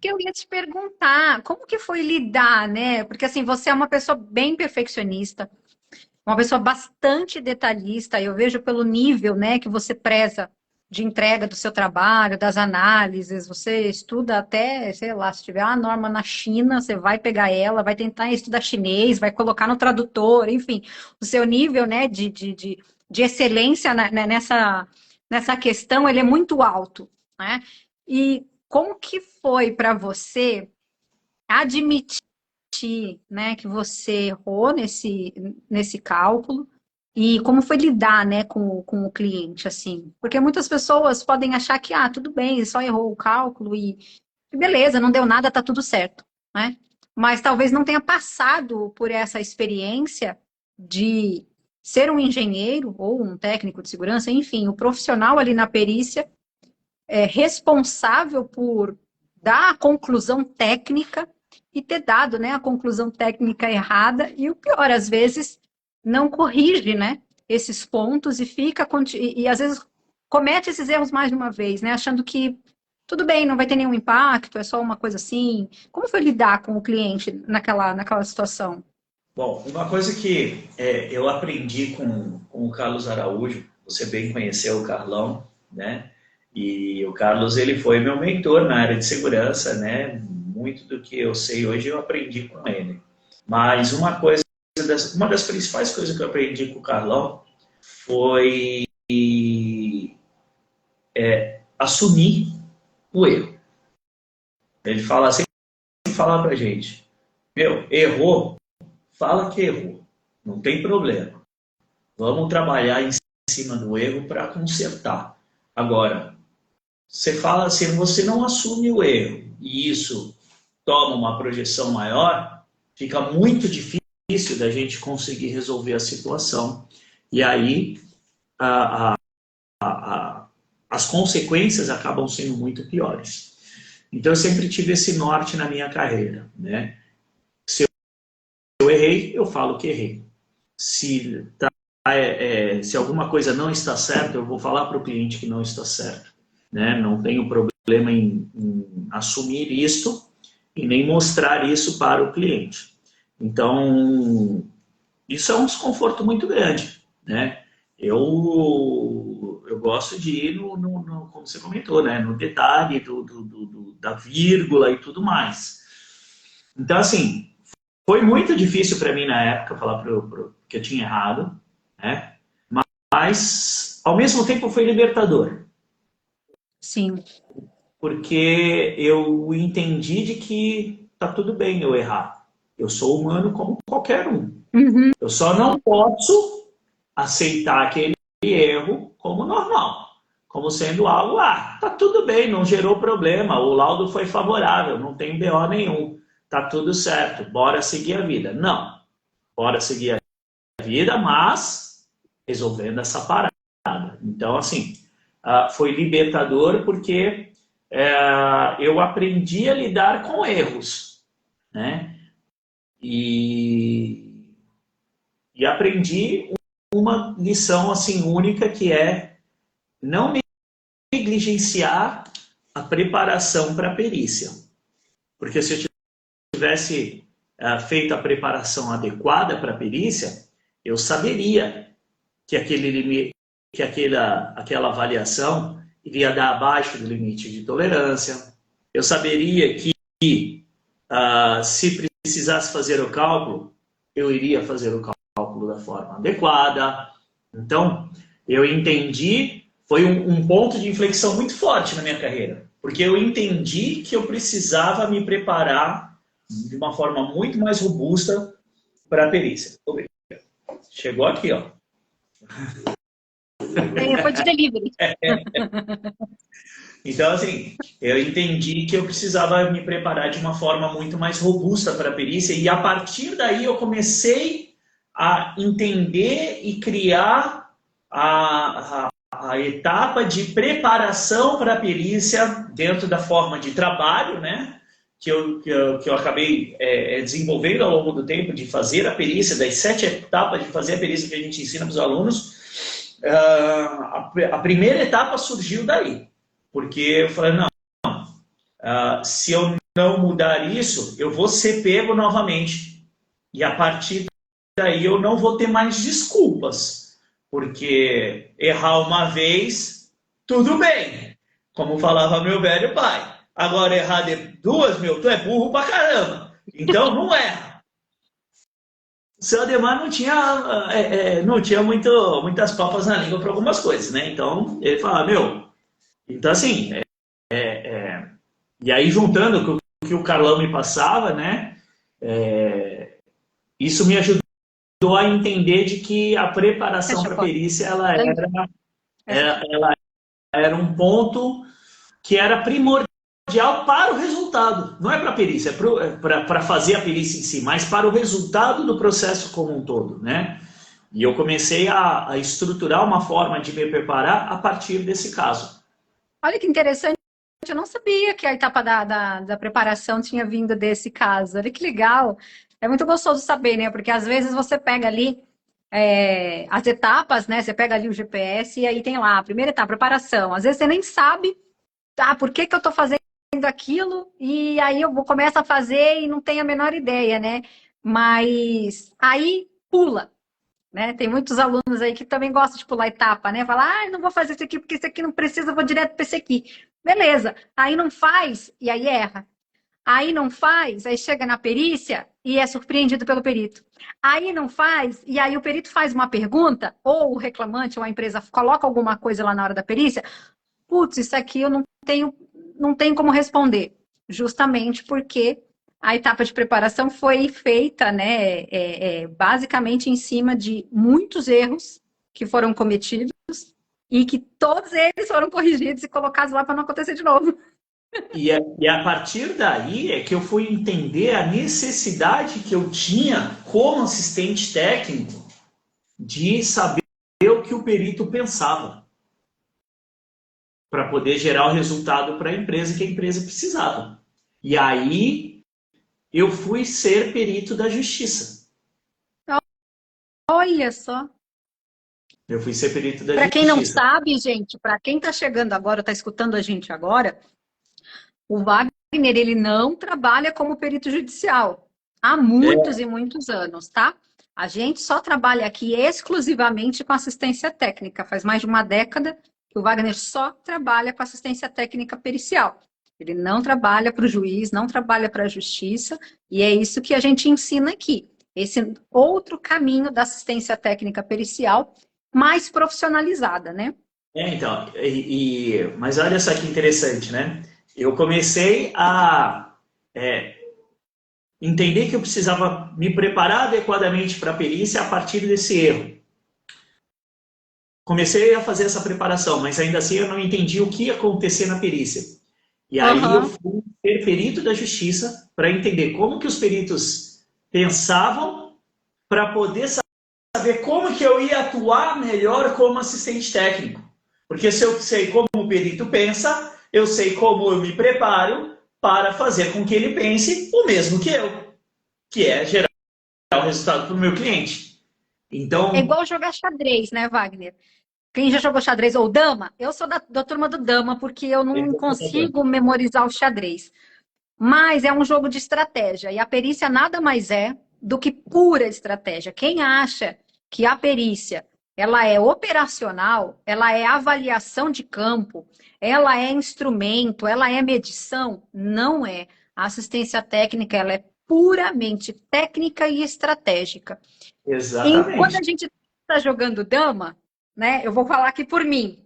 que eu ia te perguntar. Como que foi lidar, né? Porque assim, você é uma pessoa bem perfeccionista, uma pessoa bastante detalhista. Eu vejo pelo nível, né, que você preza de entrega do seu trabalho, das análises. Você estuda até, sei lá, se tiver uma norma na China, você vai pegar ela, vai tentar estudar chinês, vai colocar no tradutor, enfim. O seu nível, né, de excelência nessa questão, ele é muito alto, né? E como que foi para você admitir, né, que você errou nesse cálculo e como foi lidar, né, com o cliente, assim? Porque muitas pessoas podem achar que, tudo bem, só errou o cálculo e beleza, não deu nada, tá tudo certo, né? Mas talvez não tenha passado por essa experiência de ser um engenheiro ou um técnico de segurança, enfim, o profissional ali na perícia é responsável por dar a conclusão técnica e ter dado, né, a conclusão técnica errada, e o pior, às vezes, não corrige, né, esses pontos e fica, e às vezes comete esses erros mais de uma vez, né, achando que tudo bem, não vai ter nenhum impacto, é só uma coisa assim. Como foi lidar com o cliente naquela situação? Bom, uma coisa que eu aprendi com o Carlos Araújo, você bem conheceu o Carlão, né? E o Carlos, ele foi meu mentor na área de segurança, né? Muito do que eu sei hoje eu aprendi com ele. Mas uma das principais coisas que eu aprendi com o Carlão foi assumir o erro. Ele fala sempre falar pra gente, errou, fala que errou, não tem problema. Vamos trabalhar em cima do erro para consertar. Agora, você fala assim, você não assume o erro e isso toma uma projeção maior, fica muito difícil da gente conseguir resolver a situação. E aí as consequências acabam sendo muito piores. Então eu sempre tive esse norte na minha carreira, né? Se eu errei, eu falo que errei. Se alguma coisa não está certa, eu vou falar para o cliente que não está certo, né? Não tenho problema em assumir isto e nem mostrar isso para o cliente. Então, isso é um desconforto muito grande, né? Eu gosto de ir como você comentou, né? No detalhe da vírgula e tudo mais. Então, assim, foi muito difícil para mim na época falar que eu tinha errado, né? Mas, ao mesmo tempo, foi libertador. Sim. porque eu entendi de que tá tudo bem eu errar. Eu sou humano como qualquer um. Uhum. Eu só não posso aceitar aquele erro como normal, como sendo algo, tá tudo bem, não gerou problema, o laudo foi favorável, não tem BO nenhum, tá tudo certo, bora seguir a vida. Não, bora seguir a vida, mas resolvendo essa parada. Então, assim, foi libertador porque eu aprendi a lidar com erros, né? E aprendi uma lição assim única que é não negligenciar a preparação para a perícia. Porque se eu tivesse feito a preparação adequada para a perícia, eu saberia que aquele limite, que aquela avaliação iria dar abaixo do limite de tolerância. Eu saberia que se precisasse fazer o cálculo, eu iria fazer o cálculo da forma adequada. Então, eu entendi, foi um ponto de inflexão muito forte na minha carreira, porque eu entendi que eu precisava me preparar de uma forma muito mais robusta para a perícia. Chegou aqui, ó. Foi de delivery. Então, assim, eu entendi que eu precisava me preparar de uma forma muito mais robusta para a perícia e a partir daí eu comecei a entender e criar a etapa de preparação para a perícia dentro da forma de trabalho, né? Que eu acabei desenvolvendo ao longo do tempo de fazer a perícia, das 7 etapas de fazer a perícia que a gente ensina para os alunos. A primeira etapa surgiu daí. Porque eu falei, não, se eu não mudar isso, eu vou ser pego novamente. E a partir daí eu não vou ter mais desculpas. Porque errar uma vez, tudo bem. Como falava meu velho pai. Agora errar de 2, tu é burro pra caramba. Então não erra. O seu Ademar não tinha muitas papas na língua para algumas coisas, né? Então ele falava, então, assim, e aí juntando o que o Carlão me passava, né, isso me ajudou a entender de que a preparação para a perícia, ela era um ponto que era primordial para o resultado. Não é para a perícia, é para fazer a perícia em si, mas para o resultado do processo como um todo, né? E eu comecei a estruturar uma forma de me preparar a partir desse caso. Olha que interessante, eu não sabia que a etapa da preparação tinha vindo desse caso. Olha que legal. É muito gostoso saber, né? Porque às vezes você pega ali as etapas, né? Você pega ali o GPS e aí tem lá a primeira etapa, preparação. Às vezes você nem sabe, por que que eu tô fazendo aquilo? E aí eu começo a fazer e não tenho a menor ideia, né? Mas aí pula. Né? Tem muitos alunos aí que também gostam de pular etapa, né? Falar, não vou fazer isso aqui porque isso aqui não precisa, eu vou direto para esse aqui. Beleza. Aí não faz e aí erra. Aí não faz, aí chega na perícia e é surpreendido pelo perito. Aí não faz, e aí o perito faz uma pergunta, ou o reclamante ou a empresa coloca alguma coisa lá na hora da perícia. Putz, isso aqui eu não tenho como responder. Justamente porque a etapa de preparação foi feita, né, basicamente em cima de muitos erros que foram cometidos e que todos eles foram corrigidos e colocados lá para não acontecer de novo. E a partir daí é que eu fui entender a necessidade que eu tinha como assistente técnico de saber o que o perito pensava para poder gerar o resultado para a empresa que a empresa precisava. E aí eu fui ser perito da justiça. Olha só. Eu fui ser perito da justiça. Para quem não sabe, gente, para quem está chegando agora, está escutando a gente agora, o Wagner, ele não trabalha como perito judicial há muitos e muitos anos, tá? A gente só trabalha aqui exclusivamente com assistência técnica. Faz mais de uma década que o Wagner só trabalha com assistência técnica pericial. Ele não trabalha para o juiz, não trabalha para a justiça, e é isso que a gente ensina aqui. Esse outro caminho da assistência técnica pericial mais profissionalizada, né? Então, mas olha só que interessante, né? eu comecei a entender que eu precisava me preparar adequadamente para a perícia a partir desse erro. Comecei a fazer essa preparação, mas ainda assim eu não entendi o que ia acontecer na perícia. E aí eu fui ser perito da justiça para entender como que os peritos pensavam para poder saber como que eu ia atuar melhor como assistente técnico. Porque se eu sei como o perito pensa, eu sei como eu me preparo para fazer com que ele pense o mesmo que eu, que é gerar o resultado para o meu cliente. Então, É igual jogar xadrez, né, Wagner? Quem já jogou xadrez ou dama? Eu sou da turma do dama, porque eu não consigo memorizar o xadrez. Mas é um jogo de estratégia. E a perícia nada mais é do que pura estratégia. Quem acha que a perícia ela é operacional, ela é avaliação de campo, ela é instrumento, ela é medição, não é. A assistência técnica ela é puramente técnica e estratégica. Quando exatamente. a gente está jogando dama, né? Eu vou falar aqui por mim.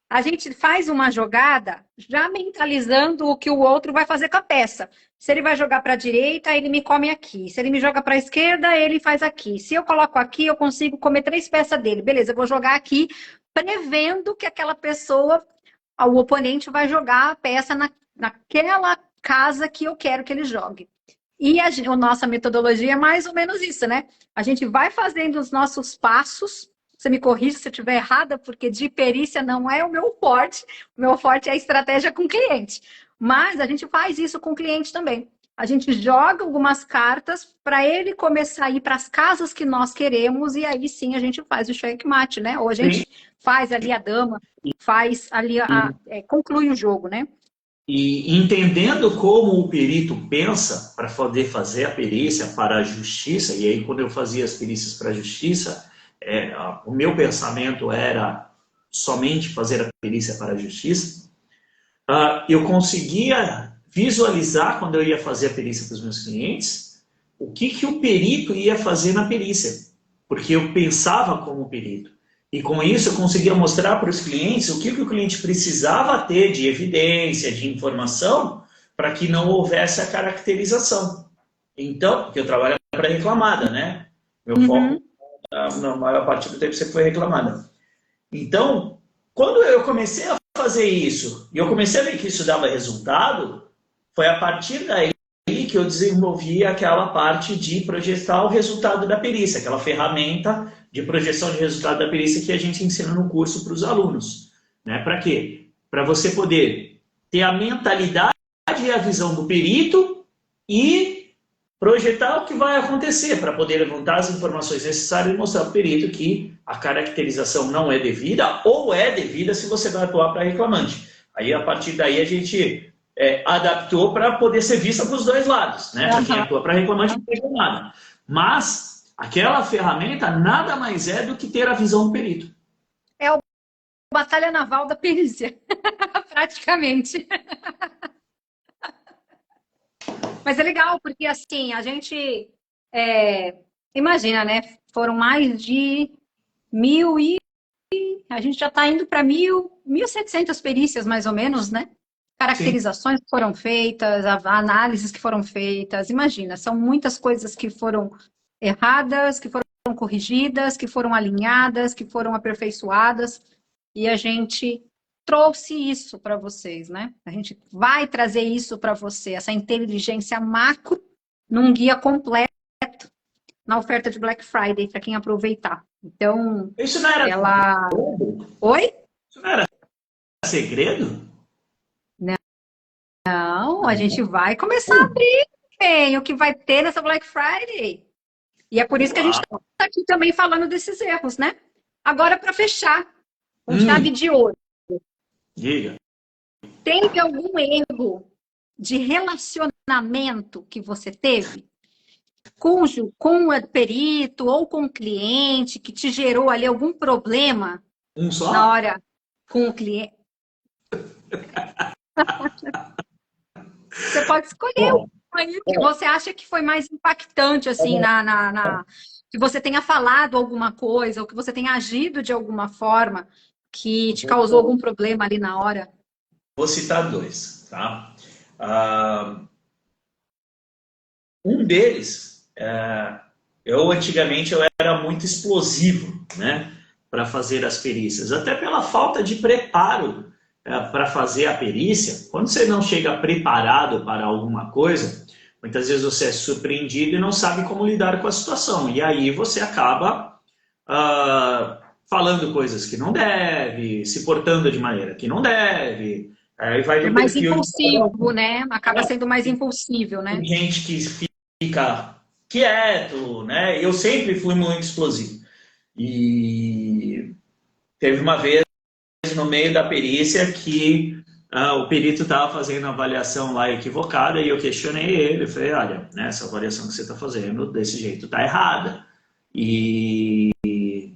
A gente faz uma jogada já mentalizando o que o outro vai fazer com a peça. Se ele vai jogar para a direita, ele me come aqui. Se ele me joga para a esquerda, ele faz aqui. Se eu coloco aqui, eu consigo comer 3 peças dele. Beleza, eu vou jogar aqui, prevendo que aquela pessoa, o oponente, vai jogar a peça naquela casa que eu quero que ele jogue. E a nossa metodologia é mais ou menos isso, né? A gente vai fazendo os nossos passos. Você me corrige se eu estiver errada, porque de perícia não é o meu forte. O meu forte é a estratégia com o cliente. Mas a gente faz isso com o cliente também. A gente joga algumas cartas para ele começar a ir para as casas que nós queremos e aí sim a gente faz o checkmate, né? Ou a gente faz ali a dama, faz ali conclui o jogo, né? E entendendo como o perito pensa para poder fazer a perícia para a justiça, e aí quando eu fazia as perícias para a justiça, o meu pensamento era somente fazer a perícia para a justiça, eu conseguia visualizar quando eu ia fazer a perícia para os meus clientes, o que o perito ia fazer na perícia, porque eu pensava como perito. E com isso eu conseguia mostrar para os clientes o que o cliente precisava ter de evidência, de informação, para que não houvesse a caracterização. Então, porque eu trabalho para reclamada, né? Meu foco, na maior parte do tempo, sempre foi reclamada. Então, quando eu comecei a fazer isso, e eu comecei a ver que isso dava resultado, foi a partir daí que eu desenvolvi aquela parte de projetar o resultado da perícia, aquela ferramenta de projeção de resultado da perícia que a gente ensina no curso para os alunos. Né? Para quê? Para você poder ter a mentalidade e a visão do perito e projetar o que vai acontecer, para poder levantar as informações necessárias e mostrar para o perito que a caracterização não é devida ou é devida se você vai atuar para reclamante. Aí, a partir daí, a gente adaptou para poder ser vista para os dois lados, né? Para quem atua para reclamante e para reclamado. Mas aquela ferramenta nada mais é do que ter a visão do perito. É o batalha naval da perícia, praticamente. Mas é legal, porque assim, a gente imagina, né? Foram mais de 1.000 e a gente já está indo para 1.700 perícias, mais ou menos, né? Caracterizações que foram feitas, análises que foram feitas. Imagina, são muitas coisas que foram erradas, que foram corrigidas, que foram alinhadas, que foram aperfeiçoadas. E a gente trouxe isso para vocês, né? A gente vai trazer isso para você, essa inteligência macro, num guia completo na oferta de Black Friday, para quem aproveitar. Então, isso não era segredo? Oi? Isso não era segredo? Não, a gente vai começar a abrir bem o que vai ter nessa Black Friday. E é por isso que a gente está aqui também falando desses erros, né? Agora, para fechar, com chave de ouro. Diga. Teve algum erro de relacionamento que você teve com o perito ou com o cliente que te gerou ali algum problema só? na hora com o cliente? Você pode escolher um aí que você acha que foi mais impactante, assim, que você tenha falado alguma coisa, ou que você tenha agido de alguma forma que te causou algum problema ali na hora. Vou citar 2. tá? Um deles, antigamente eu era muito explosivo, né, para fazer as perícias, até pela falta de preparo para fazer a perícia. Quando você não chega preparado para alguma coisa, muitas vezes você é surpreendido e não sabe como lidar com a situação, e aí você acaba falando coisas que não deve, se portando de maneira que não deve, aí vai É do mais perfil impulsivo, né? Acaba sendo mais impulsivo, né? de gente que fica quieto, né? Eu sempre fui muito explosivo. E teve uma vez no meio da perícia que o perito estava fazendo a avaliação lá equivocada e eu questionei ele. Eu falei, olha, né, essa avaliação que você está fazendo desse jeito está errada. E aí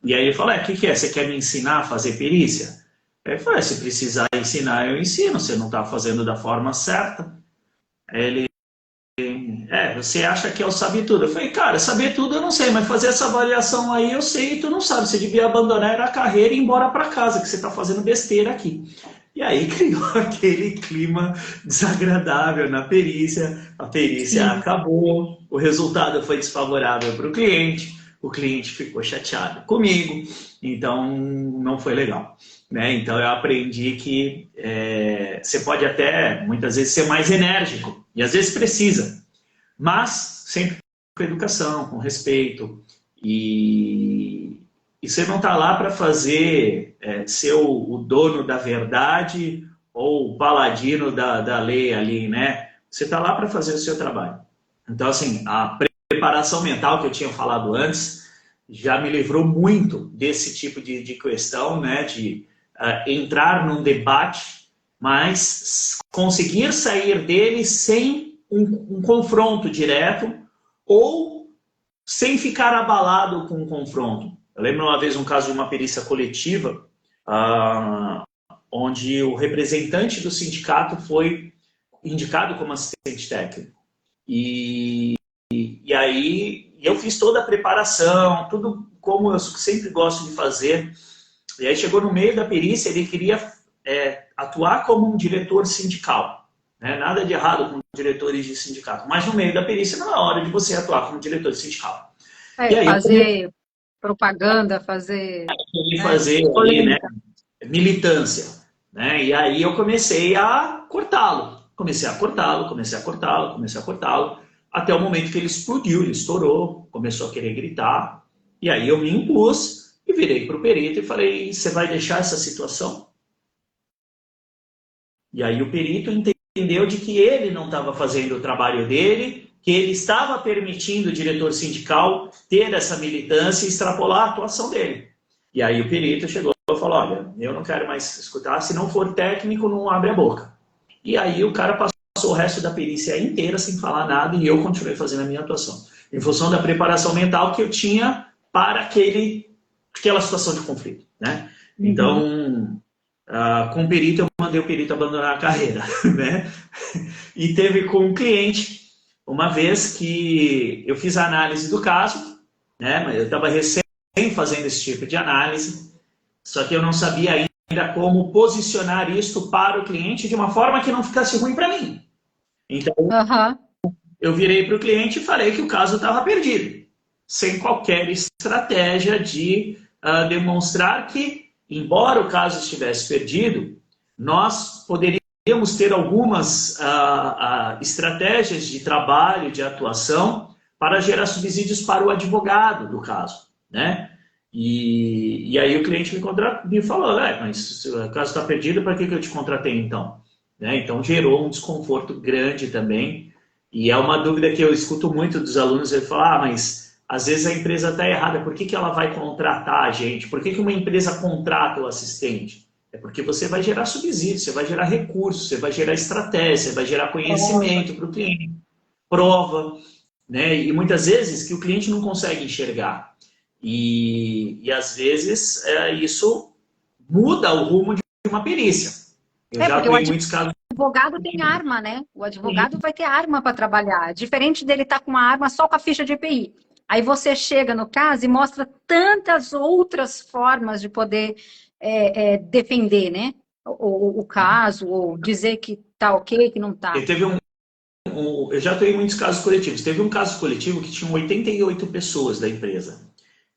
ele falou, o que, que é? Você quer me ensinar a fazer perícia? Aí eu falei, se precisar ensinar, eu ensino. Você não está fazendo da forma certa. Aí ele, você acha que eu sabe tudo. Eu falei, cara, saber tudo eu não sei, mas fazer essa avaliação aí eu sei e tu não sabe. Você devia abandonar a carreira e ir embora para casa, que você está fazendo besteira aqui. E aí criou aquele clima desagradável na perícia, a perícia Sim. acabou, o resultado foi desfavorável para o cliente ficou chateado comigo, então não foi legal. Né? Então eu aprendi que você pode até, muitas vezes, ser mais enérgico, e às vezes precisa, mas sempre com educação, com respeito, e você não está lá para fazer, ser o dono da verdade ou o paladino da lei ali, né? Você está lá para fazer o seu trabalho. Então, assim, a preparação mental que eu tinha falado antes já me livrou muito desse tipo de questão, né? De entrar num debate, mas conseguir sair dele sem um confronto direto ou sem ficar abalado com o confronto. Eu lembro uma vez um caso de uma perícia coletiva, onde o representante do sindicato foi indicado como assistente técnico. E aí eu fiz toda a preparação, tudo como eu sempre gosto de fazer. E aí chegou no meio da perícia, ele queria atuar como um diretor sindical. Né? Nada de errado com diretores de sindicato, mas no meio da perícia não é hora de você atuar como diretor sindical. E aí, Fazer propaganda, fazer ali, né, polêmica. militância. Né? E aí eu comecei a cortá-lo. Comecei a cortá-lo, até o momento que ele explodiu, ele estourou, começou a querer gritar. E aí eu me impus e virei para o perito e falei, você vai deixar essa situação? E aí o perito entendeu de que ele não estava fazendo o trabalho dele, que ele estava permitindo o diretor sindical ter essa militância e extrapolar a atuação dele. E aí o perito chegou e falou, olha, eu não quero mais escutar, se não for técnico, não abre a boca. E aí o cara passou o resto da perícia inteira sem falar nada e eu continuei fazendo a minha atuação. Em função da preparação mental que eu tinha para aquela situação de conflito. Né? Então, com o perito, eu mandei o perito abandonar a carreira. Né? E teve com um cliente, uma vez que eu fiz a análise do caso, né? Eu estava recém fazendo esse tipo de análise, só que eu não sabia ainda como posicionar isto para o cliente de uma forma que não ficasse ruim para mim. Então, eu virei para o cliente e falei que o caso estava perdido, sem qualquer estratégia de demonstrar que, embora o caso estivesse perdido, nós poderíamos ter algumas estratégias de trabalho, de atuação, para gerar subsídios para o advogado do caso. Né? E aí o cliente me falou, mas se o caso está perdido, para que eu te contratei então? Né? Então gerou um desconforto grande também, e é uma dúvida que eu escuto muito dos alunos, ele fala, mas às vezes a empresa está errada, por que ela vai contratar a gente? Por que uma empresa contrata o assistente? É porque você vai gerar subsídio, você vai gerar recursos, você vai gerar estratégia, você vai gerar conhecimento para o cliente, prova, né? E muitas vezes que o cliente não consegue enxergar. E às vezes isso muda o rumo de uma perícia. Eu já vi muitos casos. O advogado tem arma, né? O advogado vai ter arma para trabalhar. Diferente dele estar com uma arma só com a ficha de EPI. Aí você chega no caso e mostra tantas outras formas de poder defender, né? o caso, ou dizer que tá ok, que não tá? Eu já tenho muitos casos coletivos. Teve um caso coletivo que tinha 88 pessoas da empresa.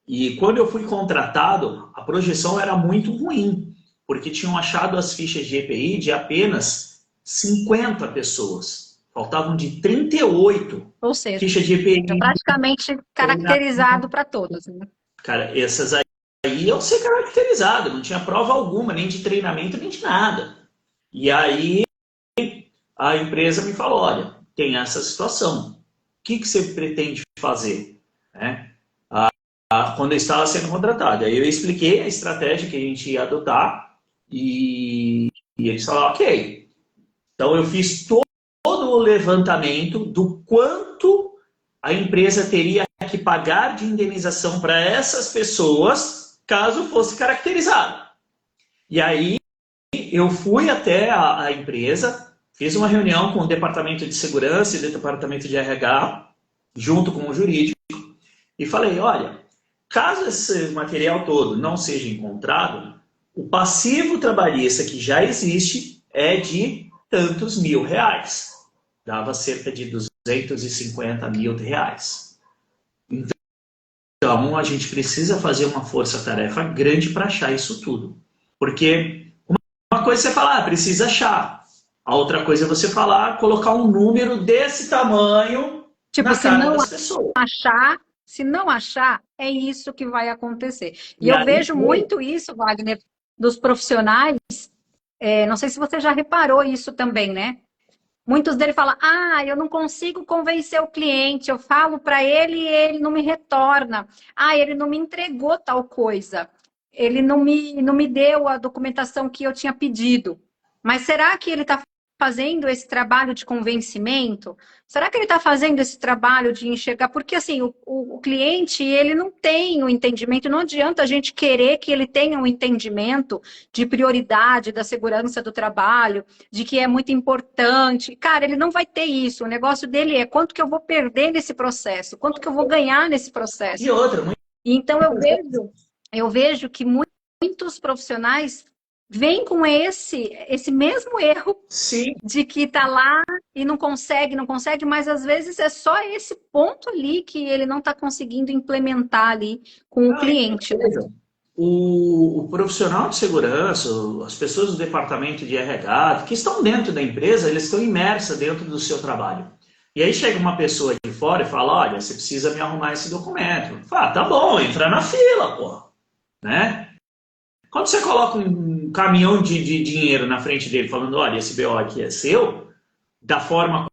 E quando eu fui contratado, a projeção era muito ruim, porque tinham achado as fichas de EPI de apenas 50 pessoas. Faltavam de 38 Ou seja, fichas de EPI. praticamente caracterizado para todos, né? Cara, essas aí iam ser caracterizadas, não tinha prova alguma, nem de treinamento, nem de nada. E aí a empresa me falou, olha, tem essa situação, o que você pretende fazer? Né? Quando eu estava sendo contratado. Aí eu expliquei a estratégia que a gente ia adotar e eles falaram, ok. Então eu fiz todo o levantamento do quanto a empresa teria que pagar de indenização para essas pessoas caso fosse caracterizado. E aí eu fui até a empresa, fiz uma reunião com o departamento de segurança e o departamento de RH, junto com o jurídico, e falei, olha, caso esse material todo não seja encontrado, o passivo trabalhista que já existe é de tantos mil reais. Dava cerca de 250 mil reais. Então, a gente precisa fazer uma força-tarefa grande para achar isso tudo. Porque uma coisa é você falar, precisa achar. A outra coisa é você falar, colocar um número desse tamanho na cara das pessoas. Se não achar, é isso que vai acontecer. E E eu aí vejo muito isso, Wagner, dos profissionais. Não sei se você já reparou isso também, né? Muitos deles falam, eu não consigo convencer o cliente, eu falo para ele e ele não me retorna. Ele não me entregou tal coisa. Ele não me deu a documentação que eu tinha pedido. Mas será que ele está fazendo esse trabalho de convencimento? Será que ele está fazendo esse trabalho de enxergar? Porque assim, o cliente, ele não tem o entendimento, não adianta a gente querer que ele tenha um entendimento de prioridade da segurança do trabalho, de que é muito importante. Cara, ele não vai ter isso. O negócio dele é quanto que eu vou perder nesse processo, quanto que eu vou ganhar nesse processo. E outra, então eu vejo que muitos profissionais vêm com esse mesmo erro. Sim. De que está lá e não consegue, mas às vezes é só esse ponto ali que ele não está conseguindo implementar ali com o cliente. Né? O profissional de segurança, as pessoas do departamento de RH, que estão dentro da empresa, eles estão imersas dentro do seu trabalho. E aí chega uma pessoa de fora e fala, olha, você precisa me arrumar esse documento. Fala, tá bom, entra na fila, pô. Né? Quando você coloca um caminhão de dinheiro na frente dele, falando, olha, esse BO aqui é seu, da forma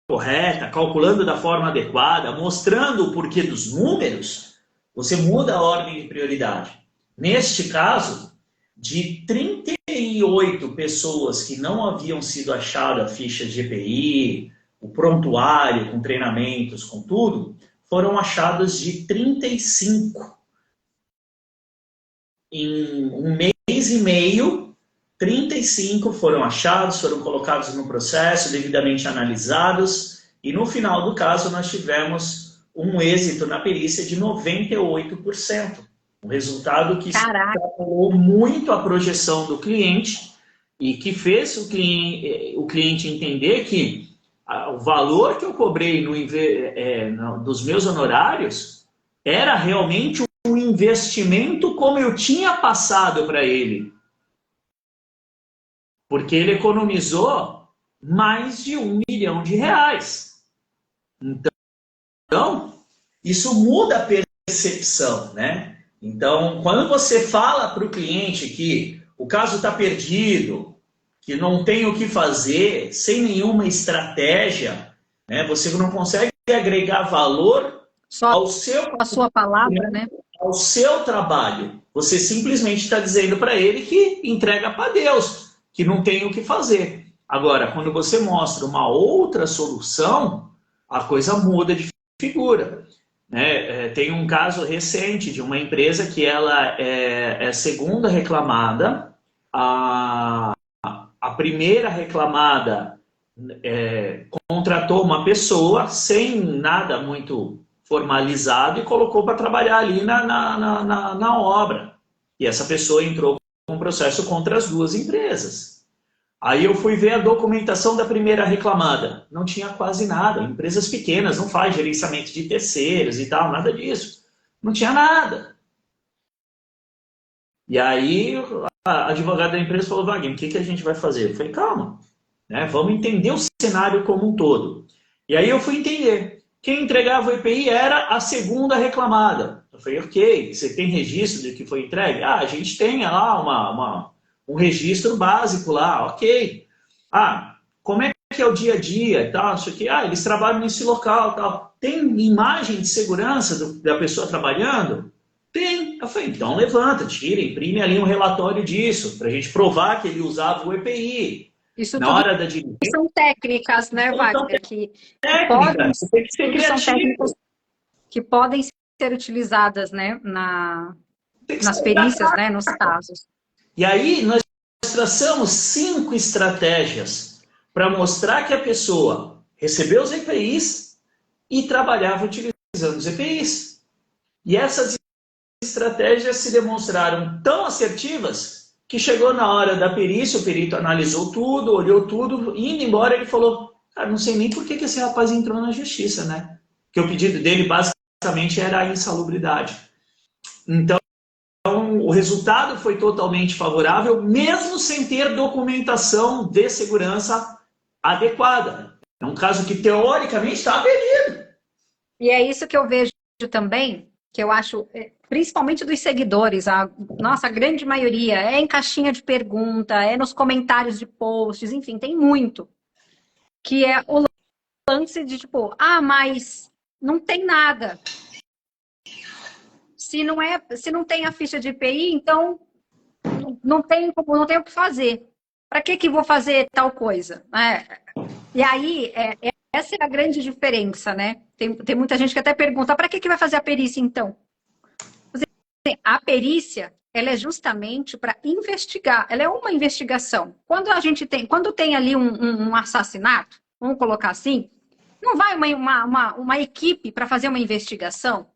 correta, calculando da forma adequada, mostrando o porquê dos números, você muda a ordem de prioridade. Neste caso, de 38 pessoas que não haviam sido achadas a ficha de EPI, o prontuário com treinamentos, com tudo, foram achadas de 35. Em um mês e meio, 35 foram achados, foram colocados no processo, devidamente analisados, e no final do caso nós tivemos um êxito na perícia de 98%. Um resultado que extrapolou muito a projeção do cliente e que fez o cliente entender que o valor que eu cobrei dos meus honorários era realmente um investimento como eu tinha passado para ele. Porque ele economizou mais de R$1 milhão. Então, isso muda a percepção, né? Então, quando você fala para o cliente que o caso está perdido, que não tem o que fazer, sem nenhuma estratégia, né? Você não consegue agregar valor só a sua palavra, né? Ao seu trabalho. Você simplesmente está dizendo para ele que entrega para Deus, que não tem o que fazer. Agora, quando você mostra uma outra solução, a coisa muda de figura. Né? Tem um caso recente de uma empresa que ela é segunda reclamada. A primeira reclamada contratou uma pessoa sem nada muito formalizado e colocou para trabalhar ali na obra. E essa pessoa entrou um processo contra as duas empresas. Aí eu fui ver a documentação da primeira reclamada. Não tinha quase nada. Empresas pequenas não faz gerenciamento de terceiros e tal, nada disso. Não tinha nada. E aí a advogada da empresa falou, Wagner, o que a gente vai fazer? Eu falei, calma, né? Vamos entender o cenário como um todo. E aí eu fui entender. Quem entregava o EPI era a segunda reclamada. Eu falei, ok, você tem registro de que foi entregue? Ah, a gente tem lá um registro básico lá, ok. Ah, como é que é o dia a dia e tal? Isso aqui, eles trabalham nesse local e tal. Tem imagem de segurança da pessoa trabalhando? Tem. Eu falei, então levanta, tira, imprime ali um relatório disso, para a gente provar que ele usava o EPI. Isso Na tudo hora da diligência. são técnicas, né, Wagner? Que podem, Você tem que ser criativo. são técnicas que podem ser utilizadas, né, nas perícias, né, nos casos. E aí nós traçamos 5 estratégias para mostrar que a pessoa recebeu os EPIs e trabalhava utilizando os EPIs. E essas estratégias se demonstraram tão assertivas que chegou na hora da perícia, o perito analisou tudo, olhou tudo, indo embora ele falou, cara, não sei nem por que esse rapaz entrou na justiça, né? Porque o pedido dele basicamente era a insalubridade. Então, o resultado foi totalmente favorável, mesmo sem ter documentação de segurança adequada. É um caso que, teoricamente, está averido. E é isso que eu vejo também, que eu acho, principalmente dos seguidores, a grande maioria, é em caixinha de pergunta, é nos comentários de posts, enfim, tem muito. Que é o lance de tipo, mas não tem nada. Se não tem a ficha de EPI, então não tem o que fazer. Para que vou fazer tal coisa? E aí, essa é a grande diferença, né? Tem muita gente que até pergunta, para que vai fazer a perícia, então? A perícia, ela é justamente para investigar, ela é uma investigação. Quando tem ali um assassinato, vamos colocar assim, não vai uma equipe para fazer uma investigação?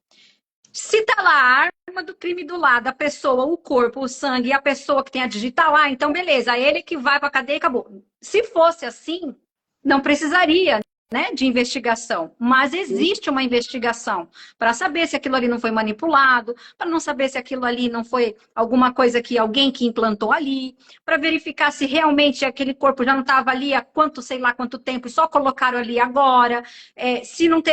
Se tá lá a arma do crime do lado, a pessoa, o corpo, o sangue e a pessoa que tem a digital lá, então beleza, ele que vai para a cadeia e acabou. Se fosse assim, não precisaria, né, de investigação, mas existe uma investigação para saber se aquilo ali não foi manipulado, para não saber se aquilo ali não foi alguma coisa que alguém que implantou ali, para verificar se realmente aquele corpo já não estava ali há sei lá quanto tempo e só colocaram ali agora, se não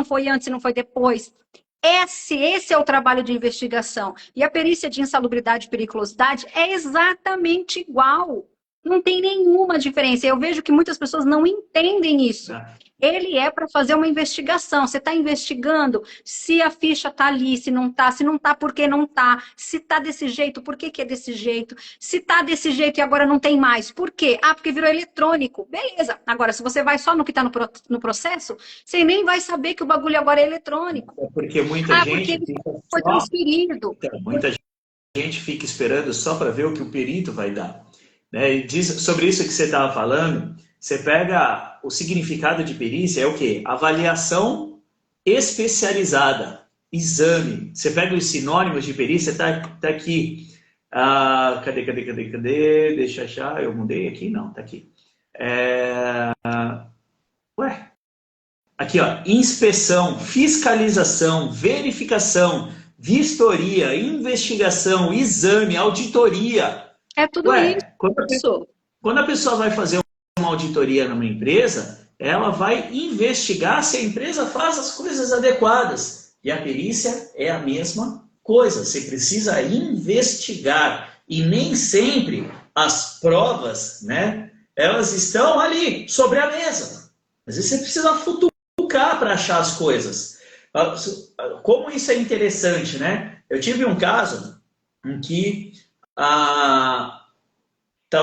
foi antes, se não foi depois. Esse é o trabalho de investigação. E a perícia de insalubridade e periculosidade é exatamente igual. Não tem nenhuma diferença. Eu vejo que muitas pessoas não entendem isso. Ele é para fazer uma investigação. Você está investigando se a ficha está ali, se não está, por que não está, se está desse jeito, por que é desse jeito, se está desse jeito e agora não tem mais, por quê? Porque virou eletrônico. Beleza. Agora, se você vai só no que está no processo, você nem vai saber que o bagulho agora é eletrônico. Porque muita gente foi transferido. Então, muita gente fica esperando só para ver o que o perito vai dar. E sobre isso que você estava falando, você pega o significado de perícia, é o quê? Avaliação especializada, exame. Você pega os sinônimos de perícia, tá aqui. Cadê? Deixa eu achar, eu mudei aqui? Não, tá aqui. Aqui, ó, inspeção, fiscalização, verificação, vistoria, investigação, exame, auditoria. É tudo isso. Quando a pessoa vai fazer uma auditoria numa empresa, ela vai investigar se a empresa faz as coisas adequadas. E a perícia é a mesma coisa. Você precisa investigar. E nem sempre as provas, né, elas estão ali, sobre a mesa. Às vezes você precisa futucar para achar as coisas. Como isso é interessante, né? Eu tive um caso em que estava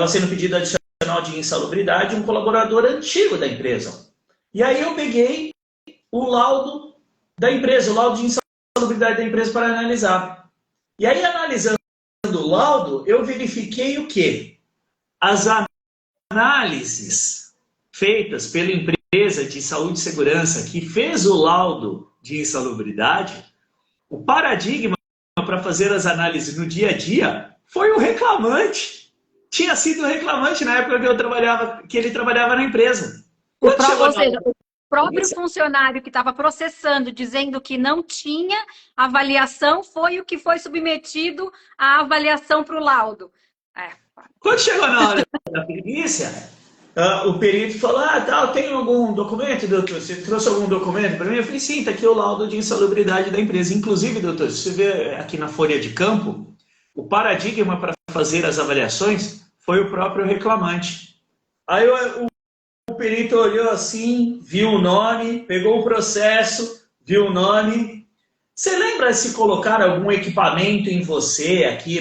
sendo pedido adicional de insalubridade de um colaborador antigo da empresa. E aí eu peguei o laudo da empresa, o laudo de insalubridade da empresa para analisar. E aí, analisando o laudo, eu verifiquei o quê? As análises feitas pela empresa de saúde e segurança que fez o laudo de insalubridade, o paradigma para fazer as análises no dia a dia foi o reclamante. Tinha sido o reclamante na época que ele trabalhava na empresa. Quando chegou Ou na seja, o próprio funcionário que estava processando, dizendo que não tinha avaliação, foi o que foi submetido à avaliação para o laudo. Quando chegou na hora da perícia, o perito falou, tal, tem algum documento, doutor? Você trouxe algum documento para mim? Eu falei, sim, está aqui o laudo de insalubridade da empresa. Inclusive, doutor, se você vê aqui na folha de campo, o paradigma para fazer as avaliações foi o próprio reclamante. Aí o perito olhou assim, viu o nome, pegou o processo, viu o nome. Você lembra se colocar algum equipamento em você aqui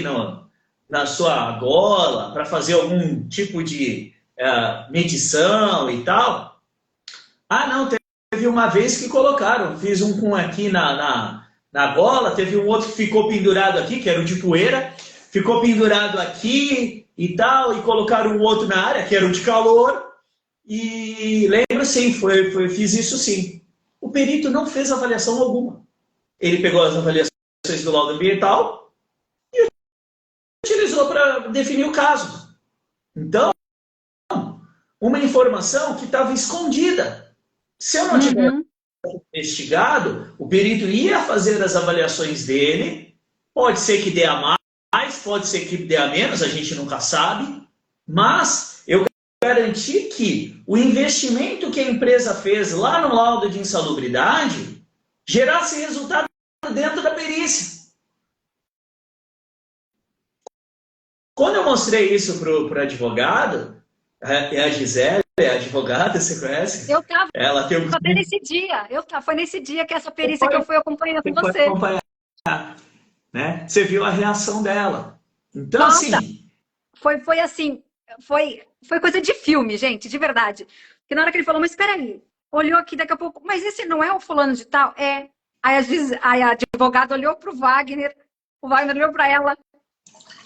na sua gola para fazer algum tipo de medição e tal? Ah, não, teve uma vez que colocaram. Fiz um com aqui na gola, teve um outro que ficou pendurado aqui, que era o de poeira, ficou pendurado aqui e tal, e colocaram um outro na área, que era o de calor. E lembro sim, fiz isso sim. O perito não fez avaliação alguma. Ele pegou as avaliações do laudo ambiental e utilizou para definir o caso. Então, uma informação que estava escondida. Se eu não tivesse investigado, o perito ia fazer as avaliações dele, pode ser que dê a mais, pode ser que dê a menos, a gente nunca sabe, mas eu garanti que o investimento que a empresa fez lá no laudo de insalubridade gerasse resultado dentro da perícia. Quando eu mostrei isso para o advogado, a Gisele, a advogada, você conhece? Eu estava Ela tem até nesse dia. Foi nesse dia que essa perícia que eu fui acompanhando com você. Acompanhar, né? Você viu a reação dela. Então, Nossa, assim... Foi assim, foi coisa de filme, gente, de verdade. Porque na hora que ele falou, mas espera aí, olhou aqui daqui a pouco, mas esse não é o fulano de tal? É. Aí a advogada olhou para o Wagner olhou para ela,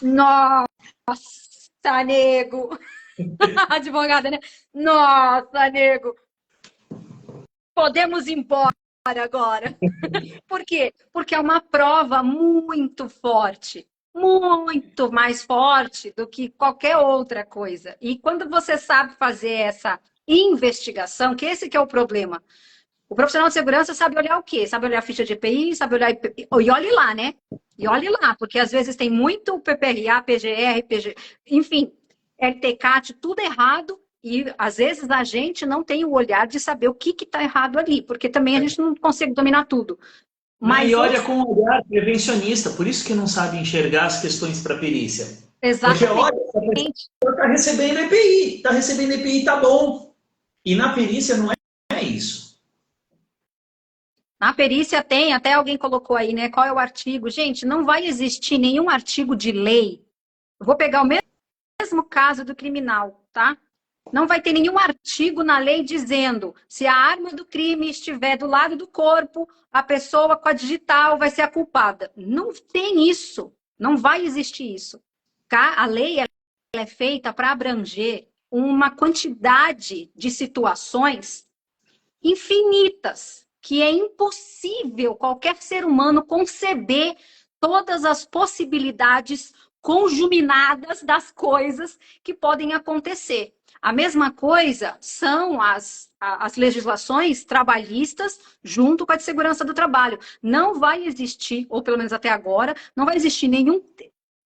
nossa, nego. A advogada, né? Nossa, nego. Podemos ir embora agora. Por quê? Porque é uma prova muito forte. Muito mais forte do que qualquer outra coisa. E quando você sabe fazer essa investigação, que esse que é o problema. O profissional de segurança sabe olhar o quê? Sabe olhar a ficha de EPI, sabe olhar... E olhe lá, né? E olhe lá, porque às vezes tem muito PPRA, PGR, enfim, LTCAT, tudo errado, e às vezes a gente não tem o olhar de saber o que está errado ali, porque também a gente não consegue dominar tudo. Mas olha com um olhar prevencionista, por isso que não sabe enxergar as questões para perícia. Exatamente. Porque olha, essa pessoa está recebendo EPI, tá bom. E na perícia não é isso. Na perícia tem, até alguém colocou aí, né? Qual é o artigo? Gente, não vai existir nenhum artigo de lei. Eu vou pegar o mesmo caso do criminal, tá? Não vai ter nenhum artigo na lei dizendo se a arma do crime estiver do lado do corpo, a pessoa com a digital vai ser a culpada. Não tem isso. Não vai existir isso. A lei ela é feita para abranger uma quantidade de situações infinitas, que é impossível qualquer ser humano conceber todas as possibilidades conjuminadas das coisas que podem acontecer. A mesma coisa são as legislações trabalhistas junto com a de segurança do trabalho. Não vai existir, ou pelo menos até agora, não vai existir nenhum...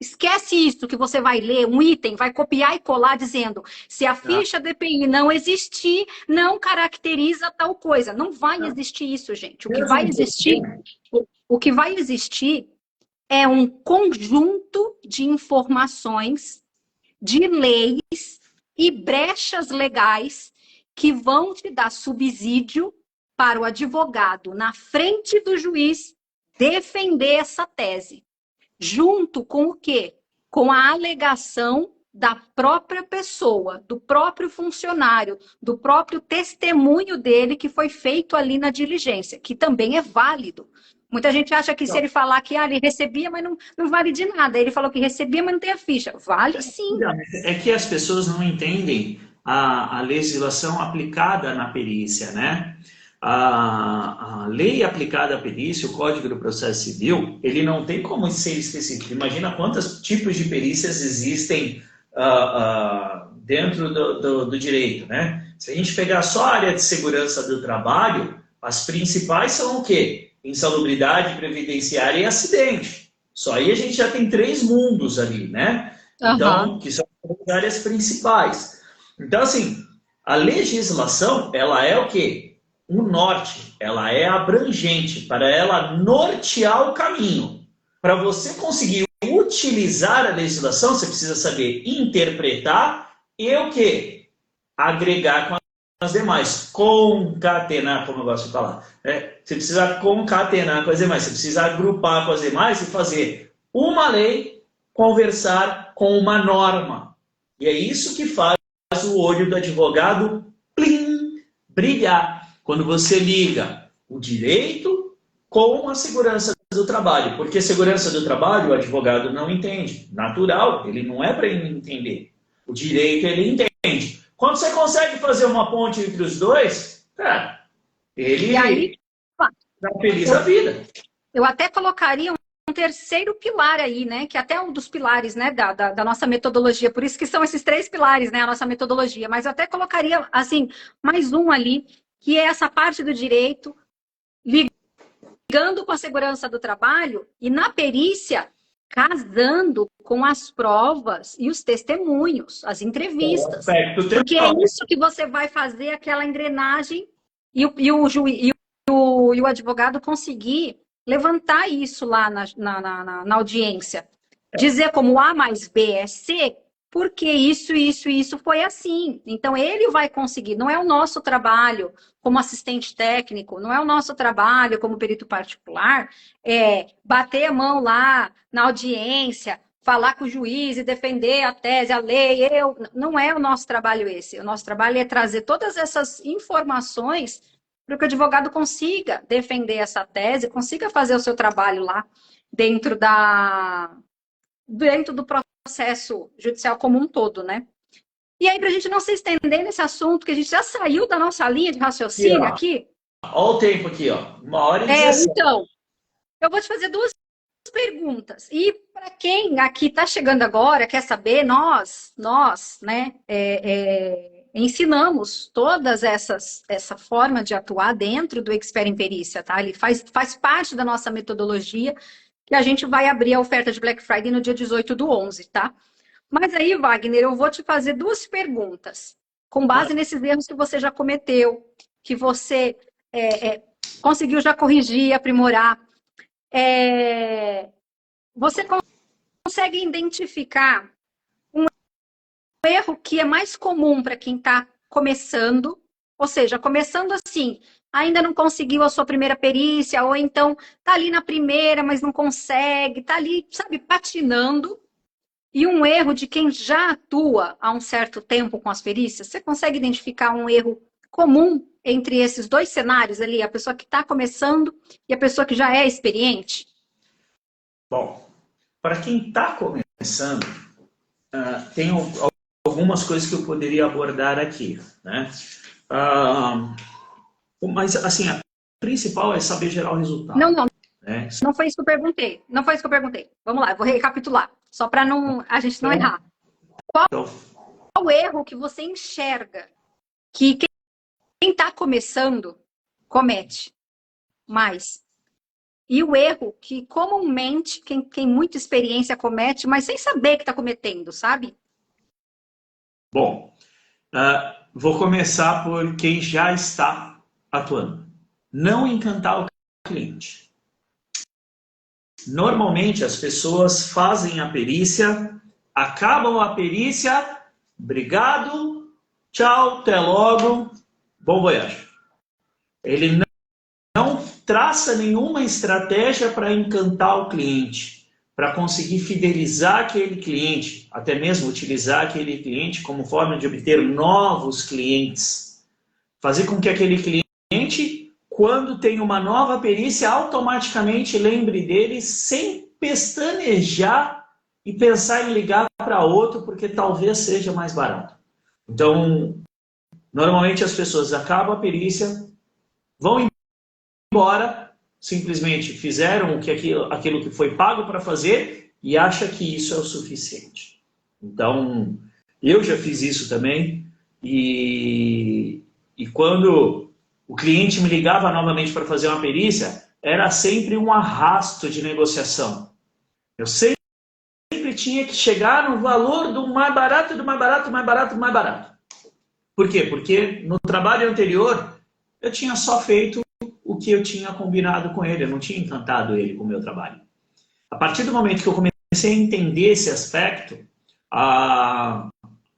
Esquece isso que você vai ler, um item, vai copiar e colar dizendo se a ficha DPI não existir, não caracteriza tal coisa. Não vai existir isso, gente. O que vai existir é um conjunto de informações, de leis e brechas legais que vão te dar subsídio para o advogado, na frente do juiz, defender essa tese. Junto com o quê? Com a alegação da própria pessoa, do próprio funcionário, do próprio testemunho dele que foi feito ali na diligência, que também é válido. Muita gente acha que se ele falar que ele recebia, mas não vale de nada. Ele falou que recebia, mas não tem a ficha. Vale sim. É que as pessoas não entendem a legislação aplicada na perícia, né? a lei aplicada à perícia, o Código do Processo Civil, ele não tem como ser específico. Imagina quantos tipos de perícias existem dentro do direito, né? Se a gente pegar só a área de segurança do trabalho, as principais são o quê? Insalubridade previdenciária e acidente. Só aí a gente já tem 3 mundos ali, né? Então, que são as áreas principais. Então, assim, a legislação, ela é o quê? O norte, ela é abrangente, para ela nortear o caminho. Para você conseguir utilizar a legislação, você precisa saber interpretar e o quê? Agregar com as demais, concatenar, como eu gosto de falar. Né? Você precisa concatenar com as demais, você precisa agrupar com as demais e fazer uma lei conversar com uma norma. E é isso que faz o olho do advogado plim, brilhar. Quando você liga o direito com a segurança do trabalho. Porque segurança do trabalho o advogado não entende. Natural, ele não é para ele entender. O direito ele entende. Quando você consegue fazer uma ponte entre os dois, cara, ele dá feliz a vida. Eu até colocaria um terceiro pilar aí, né? Que até é um dos pilares, né, da nossa metodologia. Por isso que são esses 3 pilares, né? A nossa metodologia. Mas eu até colocaria, assim, mais um ali, que é essa parte do direito, ligando com a segurança do trabalho e na perícia, casando com as provas e os testemunhos, as entrevistas. Porque é isso que você vai fazer aquela engrenagem e o advogado conseguir levantar isso lá na audiência. Dizer como A mais B é C, porque isso foi assim. Então, ele vai conseguir. Não é o nosso trabalho como assistente técnico, não é o nosso trabalho como perito particular, bater a mão lá na audiência, falar com o juiz e defender a tese, a lei. Não é o nosso trabalho esse. O nosso trabalho é trazer todas essas informações para que o advogado consiga defender essa tese, consiga fazer o seu trabalho lá dentro do processo judicial como um todo, né? E aí, para a gente não se estender nesse assunto, que a gente já saiu da nossa linha de raciocínio aqui. Olha o tempo aqui, ó. 1h17. Então, eu vou te fazer 2 perguntas. E para quem aqui está chegando agora, quer saber, nós né, ensinamos todas essa forma de atuar dentro do Expert em Perícia, tá? Ele faz parte da nossa metodologia, que a gente vai abrir a oferta de Black Friday no dia 18/11, tá? Mas aí, Wagner, eu vou te fazer 2 perguntas, com base nesses erros que você já cometeu, que você conseguiu já corrigir, aprimorar. Você consegue identificar um erro que é mais comum para quem está começando, ou seja, começando assim, ainda não conseguiu a sua primeira perícia, ou então está ali na primeira, mas não consegue, está ali, sabe, patinando. E um erro de quem já atua há um certo tempo com as perícias, você consegue identificar um erro comum entre esses 2 cenários ali, a pessoa que está começando e a pessoa que já é experiente? Bom, para quem está começando, tem algumas coisas que eu poderia abordar aqui, né? Mas, assim, a principal é saber gerar o resultado. Não foi isso que eu perguntei. Vamos lá, eu vou recapitular, só para a gente não errar. Qual o erro que você enxerga que quem está começando comete mais? E o erro que comumente quem tem muita experiência comete, mas sem saber que está cometendo, sabe? Bom, vou começar por quem já está atuando. Não encantar o cliente. Normalmente as pessoas fazem a perícia, acabam a perícia, obrigado, tchau, até logo, bom voyage. Ele não traça nenhuma estratégia para encantar o cliente, para conseguir fidelizar aquele cliente, até mesmo utilizar aquele cliente como forma de obter novos clientes. Fazer com que aquele cliente, quando tem uma nova perícia, automaticamente lembre dele sem pestanejar e pensar em ligar para outro, porque talvez seja mais barato. Então, normalmente as pessoas acabam a perícia, vão embora, simplesmente fizeram aquilo que foi pago para fazer e acha que isso é o suficiente. Então, eu já fiz isso também e quando o cliente me ligava novamente para fazer uma perícia, era sempre um arrasto de negociação. Eu sempre tinha que chegar no valor do mais barato, do mais barato, do mais barato, do mais barato. Por quê? Porque no trabalho anterior eu tinha só feito o que eu tinha combinado com ele, eu não tinha encantado ele com o meu trabalho. A partir do momento que eu comecei a entender esse aspecto, a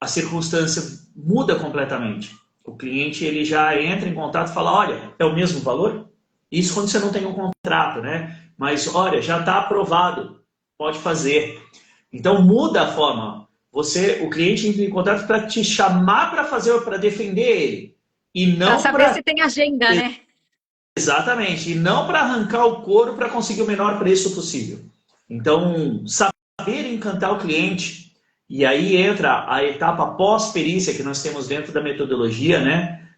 circunstância muda completamente. O cliente ele já entra em contato e fala, olha, é o mesmo valor? Isso quando você não tem um contrato, né? Mas olha, já está aprovado, pode fazer. Então muda a forma. O cliente entra em contato para te chamar para fazer, para defender ele. E não para saber se tem agenda, né? Exatamente. E não para arrancar o couro para conseguir o menor preço possível. Então, saber encantar o cliente. E aí entra a etapa pós-perícia que nós temos dentro da metodologia, né?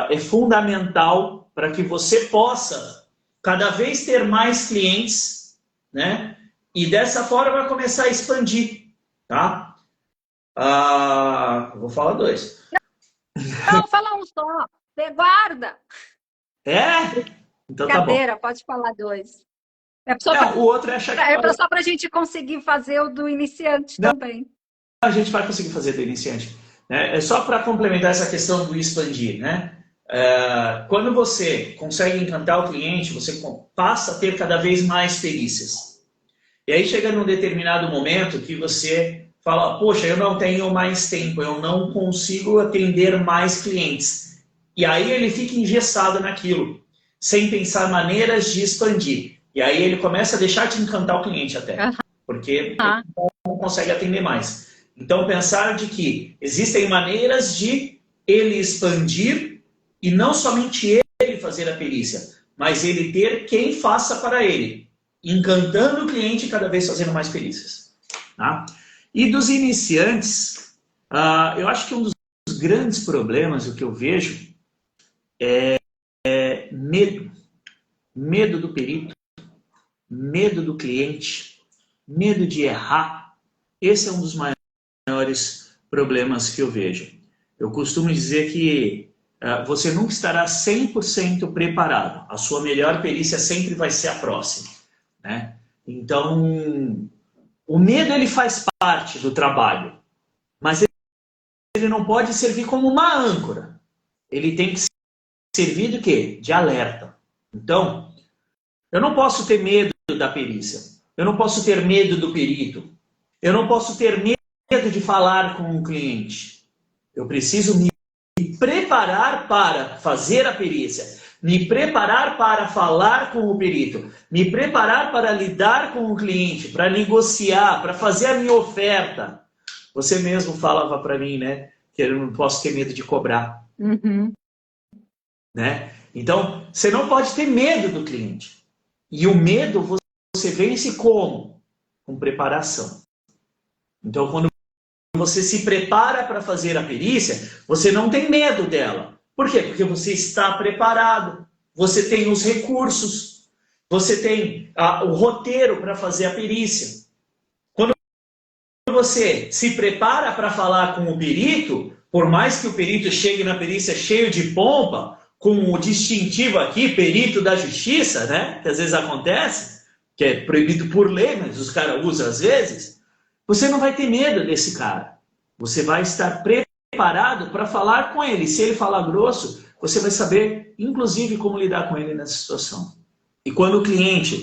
É fundamental para que você possa cada vez ter mais clientes, né? E dessa forma vai começar a expandir, tá? Vou falar 2. Não, fala um só. Você guarda. Então tá bom. Pode falar 2. O outro é só para a gente conseguir fazer o do iniciante também. A gente vai conseguir fazer do iniciante. Né? É só para complementar essa questão do expandir, né? Quando você consegue encantar o cliente, você passa a ter cada vez mais perícias. E aí chega num determinado momento que você fala, poxa, eu não tenho mais tempo, eu não consigo atender mais clientes. E aí ele fica engessado naquilo, sem pensar maneiras de expandir. E aí ele começa a deixar de encantar o cliente até, porque ele não consegue atender mais. Então pensar de que existem maneiras de ele expandir e não somente ele fazer a perícia, mas ele ter quem faça para ele, encantando o cliente e cada vez fazendo mais perícias. Tá? E dos iniciantes, eu acho que um dos grandes problemas, o que eu vejo, é medo. Medo do perito, medo do cliente, medo de errar. Esse é um dos maiores problemas que eu vejo. Eu costumo dizer que você nunca estará 100% preparado. A sua melhor perícia sempre vai ser a próxima. Né? Então, o medo ele faz parte do trabalho, mas ele não pode servir como uma âncora. Ele tem que servir de quê? De alerta. Então, eu não posso ter medo da perícia. Eu não posso ter medo do perito. Eu não posso ter medo de falar com o cliente. Eu preciso me preparar para fazer a perícia. Me preparar para falar com o perito. Me preparar para lidar com o cliente, para negociar, para fazer a minha oferta. Você mesmo falava para mim, né? Que eu não posso ter medo de cobrar. Uhum. Né? Então, você não pode ter medo do cliente. E o medo você vence como? Com preparação. Então, quando você se prepara para fazer a perícia, você não tem medo dela. Por quê? Porque você está preparado. Você tem os recursos. Você tem o roteiro para fazer a perícia. Quando você se prepara para falar com o perito, por mais que o perito chegue na perícia cheio de pompa, com o distintivo aqui, perito da justiça, né? Que às vezes acontece, que é proibido por lei, mas os caras usam às vezes, você não vai ter medo desse cara. Você vai estar preparado para falar com ele. Se ele falar grosso, você vai saber, inclusive, como lidar com ele nessa situação. E quando o cliente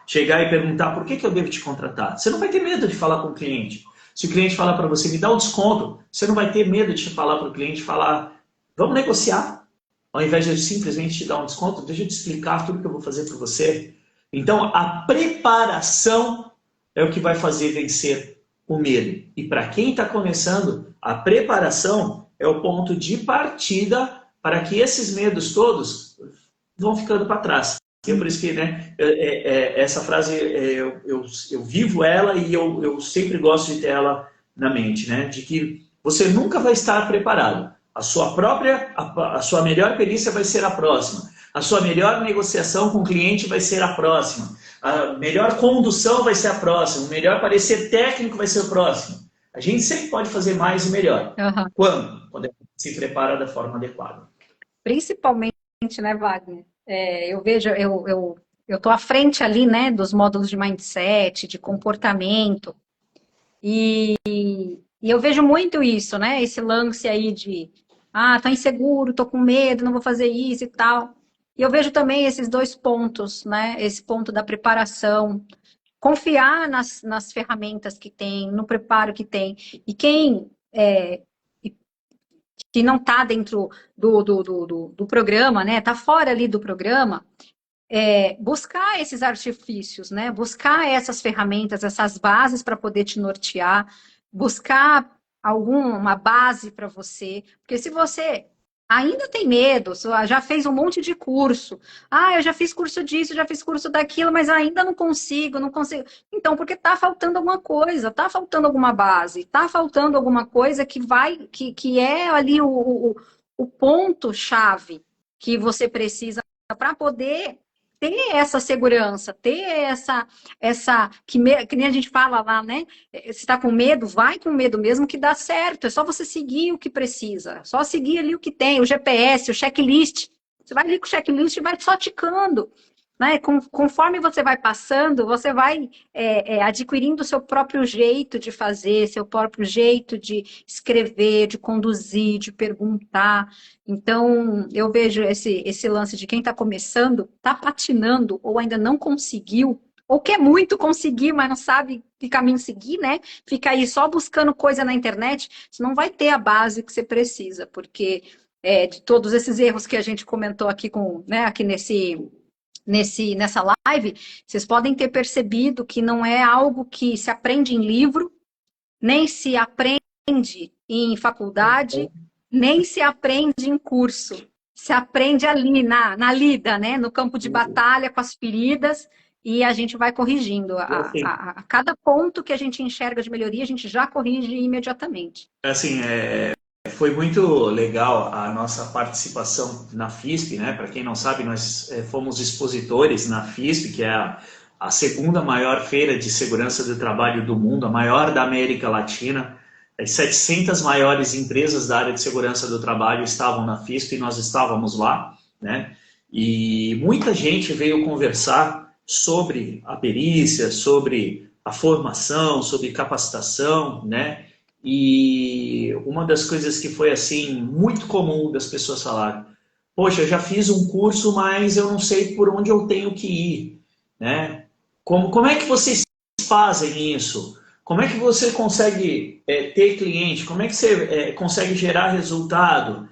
chegar e perguntar por que eu devo te contratar, você não vai ter medo de falar com o cliente. Se o cliente falar para você, me dá um desconto, você não vai ter medo de falar para o cliente, falar, vamos negociar. Ao invés de simplesmente te dar um desconto, deixa eu te explicar tudo que eu vou fazer para você. Então, a preparação é o que vai fazer vencer o medo. E para quem está começando, a preparação é o ponto de partida para que esses medos todos vão ficando para trás. É por isso que, né, essa frase, eu vivo ela e eu sempre gosto de ter ela na mente, né, de que você nunca vai estar preparado. A sua melhor perícia vai ser a próxima. A sua melhor negociação com o cliente vai ser a próxima. A melhor condução vai ser a próxima. O melhor parecer técnico vai ser o próximo. A gente sempre pode fazer mais e melhor. Aham. Quando? Quando a gente se prepara da forma adequada. Principalmente, né, Wagner? Eu vejo, eu tô à frente ali, né, dos módulos de mindset, de comportamento, e eu vejo muito isso, né? Esse lance aí de, tô inseguro, tô com medo, não vou fazer isso e tal. E eu vejo também esses dois pontos, né? Esse ponto da preparação, confiar nas ferramentas que tem, no preparo que tem. E quem que não está dentro do programa, né? Está fora ali do programa, buscar esses artifícios, né? Buscar essas ferramentas, essas bases para poder te nortear, buscar alguma base para você, porque se você ainda tem medo, já fez um monte de curso, eu já fiz curso disso, já fiz curso daquilo, mas ainda não consigo, não consigo. Então, porque está faltando alguma coisa, está faltando alguma base, está faltando alguma coisa que é ali o ponto-chave que você precisa para poder ter essa segurança, ter que nem a gente fala lá, né? Se está com medo, vai com medo mesmo que dá certo. É só você seguir o que precisa, só seguir ali o que tem, o GPS, o checklist. Você vai ali com o checklist e vai só ticando. Né? Conforme você vai passando, você vai adquirindo o seu próprio jeito de fazer, seu próprio jeito de escrever, de conduzir, de perguntar. Então, eu vejo esse lance de quem está começando, está patinando ou ainda não conseguiu, ou quer muito conseguir, mas não sabe que caminho seguir, né? Fica aí só buscando coisa na internet, você não vai ter a base que você precisa, porque de todos esses erros que a gente comentou aqui aqui nessa live, vocês podem ter percebido que não é algo que se aprende em livro, nem se aprende em faculdade, nem se aprende em curso. Se aprende ali na lida, né? No campo de batalha, com as feridas, e a gente vai corrigindo. A cada ponto que a gente enxerga de melhoria, a gente já corrige imediatamente. Assim, foi muito legal a nossa participação na FISP, né? Para quem não sabe, nós fomos expositores na FISP, que é a segunda maior feira de segurança do trabalho do mundo, a maior da América Latina. As 700 maiores empresas da área de segurança do trabalho estavam na FISP e nós estávamos lá, né? E muita gente veio conversar sobre a perícia, sobre a formação, sobre capacitação, né? E uma das coisas que foi assim muito comum das pessoas falarem: poxa, eu já fiz um curso, mas eu não sei por onde eu tenho que ir, né? Como é que vocês fazem isso? Como é que você consegue ter cliente? Como é que você consegue gerar resultado?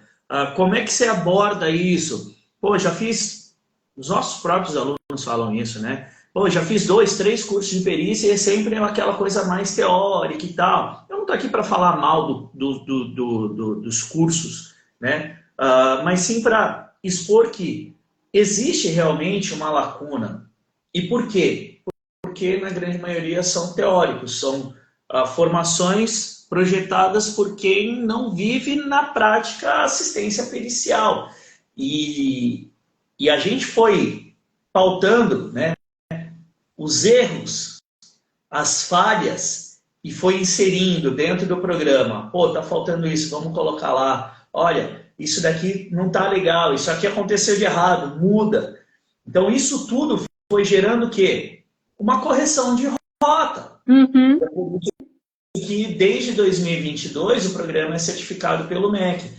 Como é que você aborda isso? Pô, já fiz... Os nossos próprios alunos falam isso, né? Pô, já fiz 2, 3 cursos de perícia e é sempre aquela coisa mais teórica e tal. Eu não estou aqui para falar mal dos cursos, né? Mas sim para expor que existe realmente uma lacuna. E por quê? Porque na grande maioria são teóricos, são formações projetadas por quem não vive na prática a assistência pericial. E a gente foi pautando, né, os erros, as falhas, e foi inserindo dentro do programa. Pô, tá faltando isso, vamos colocar lá. Olha, isso daqui não tá legal, isso aqui aconteceu de errado, muda. Então isso tudo foi gerando o quê? Uma correção de rota. Uhum. Que desde 2022 o programa é certificado pelo MEC.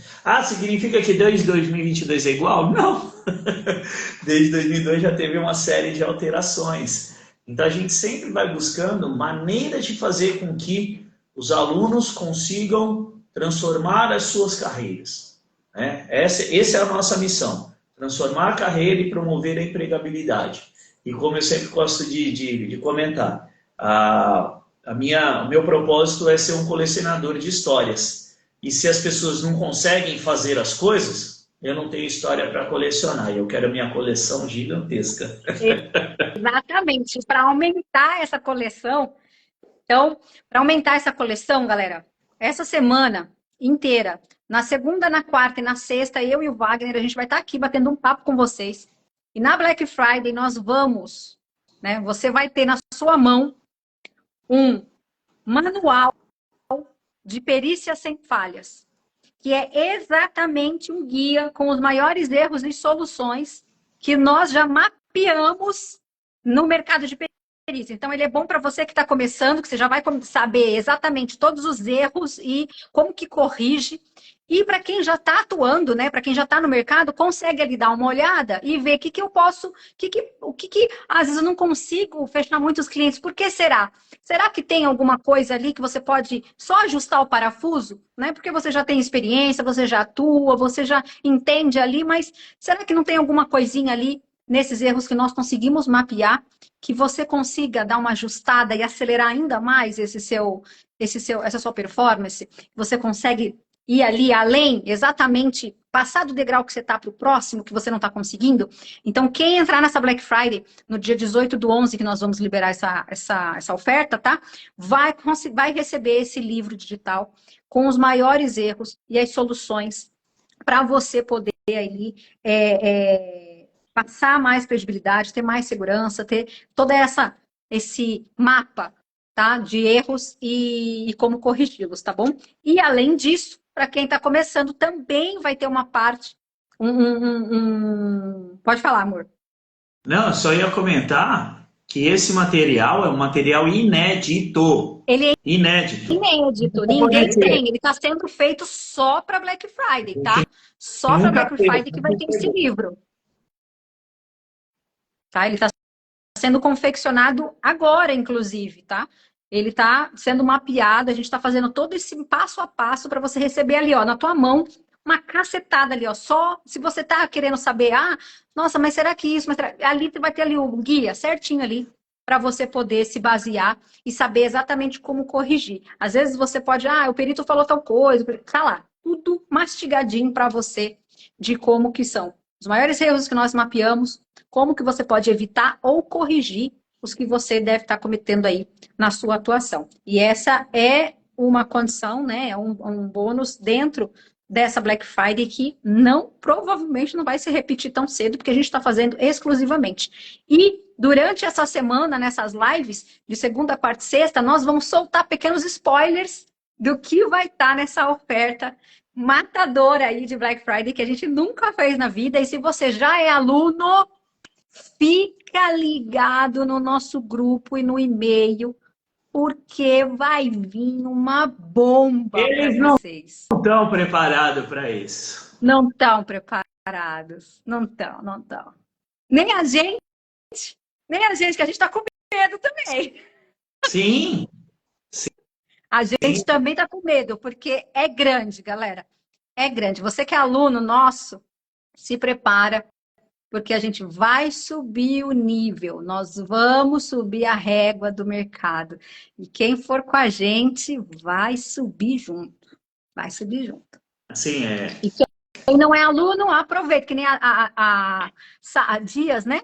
Significa que desde 2022 é igual? Não! Desde 2002 já teve uma série de alterações. Então a gente sempre vai buscando maneiras de fazer com que os alunos consigam transformar as suas carreiras. Né? Essa é a nossa missão, transformar a carreira e promover a empregabilidade. E como eu sempre gosto de comentar, o meu propósito é ser um colecionador de histórias. E se as pessoas não conseguem fazer as coisas, eu não tenho história para colecionar. Eu quero a minha coleção gigantesca. Exatamente. Para aumentar essa coleção, então, para aumentar essa coleção, galera, essa semana inteira. Na segunda, na quarta e na sexta, eu e o Wagner, a gente vai estar aqui batendo um papo com vocês. E na Black Friday nós vamos, né? Você vai ter na sua mão um manual de perícia sem falhas, que é exatamente um guia com os maiores erros e soluções que nós já mapeamos no mercado de perícia. Então, ele é bom para você que está começando, que você já vai saber exatamente todos os erros e como que corrige. E para quem já está atuando, né, para quem já está no mercado, consegue ali dar uma olhada e ver o que eu posso, o que às vezes eu não consigo fechar muitos clientes. Por que será? Será que tem alguma coisa ali que você pode só ajustar o parafuso? Né? Porque você já tem experiência, você já atua, você já entende ali, mas será que não tem alguma coisinha ali nesses erros que nós conseguimos mapear, que você consiga dar uma ajustada e acelerar ainda mais essa sua performance? Você consegue ir ali além, exatamente, passar do degrau que você está para o próximo, que você não está conseguindo? Então, quem entrar nessa Black Friday, no dia 18/11, que nós vamos liberar essa oferta, tá? Vai receber esse livro digital com os maiores erros e as soluções para você poder aí passar mais credibilidade, ter mais segurança, ter toda esse mapa, tá, de erros e como corrigi-los, tá bom? E além disso, para quem está começando, também vai ter uma parte, Pode falar, amor. Não, eu só ia comentar que esse material é um material inédito. Ele é Inédito. inédito, ninguém tem. Ele está sendo feito só para Black Friday, tá? Só para Black Friday que vai ter esse livro. Tá? Ele está sendo confeccionado agora, inclusive, tá? Ele está sendo mapeado, a gente está fazendo todo esse passo a passo para você receber ali, ó, na tua mão, uma cacetada ali, ó. Só se você tá querendo saber, nossa, mas será que isso? Ali vai ter ali o guia certinho ali para você poder se basear e saber exatamente como corrigir. Às vezes você pode, o perito falou tal coisa, tá lá, tudo mastigadinho para você de como que são os maiores erros que nós mapeamos, como que você pode evitar ou corrigir os que você deve estar cometendo aí na sua atuação. E essa é uma condição, né, é um bônus dentro dessa Black Friday que provavelmente não vai se repetir tão cedo, porque a gente está fazendo exclusivamente. E durante essa semana, nessas lives, de segunda, quarta e sexta, nós vamos soltar pequenos spoilers do que vai estar nessa oferta matadora aí de Black Friday, que a gente nunca fez na vida. E se você já é aluno, fica ligado no nosso grupo e no e-mail, porque vai vir uma bomba para vocês. Não estão preparados para isso. Não estão preparados. Não estão. Nem a gente, que a gente está com medo também. Sim. A gente também está com medo, porque é grande, galera. É grande. Você que é aluno nosso, se prepara, porque a gente vai subir o nível. Nós vamos subir a régua do mercado. E quem for com a gente vai subir junto. Vai subir junto. Assim é. E quem não é aluno, aproveita, que nem a Dias, né?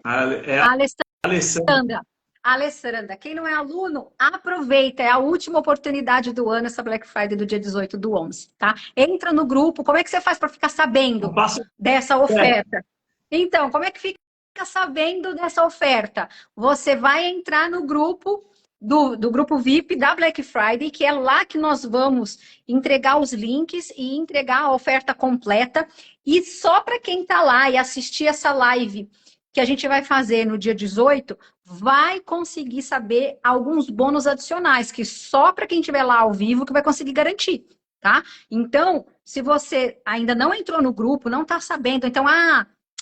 A Alessandra, quem não é aluno, aproveita, é a última oportunidade do ano, essa Black Friday do dia 18/11, tá? Entra no grupo, como é que você faz para ficar sabendo dessa oferta? Então, como é que fica sabendo dessa oferta? Você vai entrar no grupo do grupo VIP da Black Friday, que é lá que nós vamos entregar os links e entregar a oferta completa, e só para quem está lá e assistir essa live que a gente vai fazer no dia 18, vai conseguir saber alguns bônus adicionais, que só para quem estiver lá ao vivo que vai conseguir garantir, tá? Então, se você ainda não entrou no grupo, não está sabendo, então,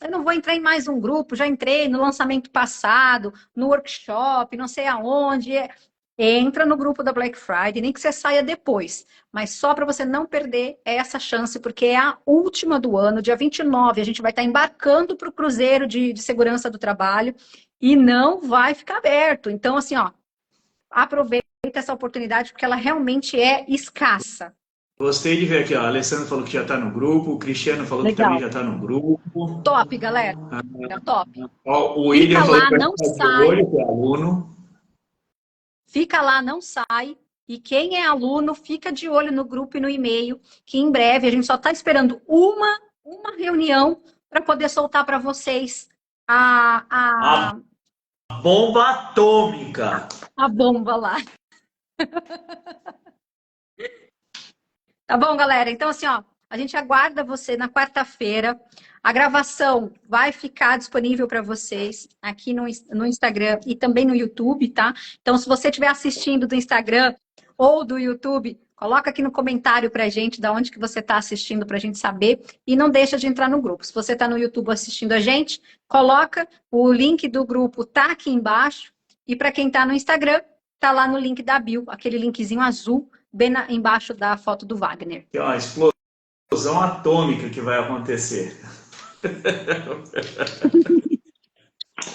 eu não vou entrar em mais um grupo, já entrei no lançamento passado, no workshop, não sei aonde. Entra no grupo da Black Friday, nem que você saia depois. Mas só para você não perder essa chance, porque é a última do ano, dia 29, a gente vai estar embarcando para o Cruzeiro de Segurança do Trabalho e não vai ficar aberto. Então, assim, aproveita essa oportunidade, porque ela realmente é escassa. Gostei de ver aqui, ó. A Alessandra falou que já está no grupo, o Cristiano falou que também já está no grupo. Top, galera. É top. O William falou que lá, não sai. Que é aluno. Fica lá, não sai. E quem é aluno, fica de olho no grupo e no e-mail, que em breve a gente só está esperando uma reunião para poder soltar para vocês A bomba atômica. a bomba lá. Tá bom, galera? Então, assim, ó, a gente aguarda você na quarta-feira. A gravação vai ficar disponível para vocês aqui no Instagram e também no YouTube, tá? Então, se você estiver assistindo do Instagram ou do YouTube, coloca aqui no comentário pra gente de onde que você está assistindo pra gente saber. E não deixa de entrar no grupo. Se você está no YouTube assistindo a gente, coloca o link do grupo, tá aqui embaixo. E para quem está no Instagram, tá lá no link da bio, aquele linkzinho azul, bem embaixo da foto do Wagner. Tem uma explosão atômica que vai acontecer.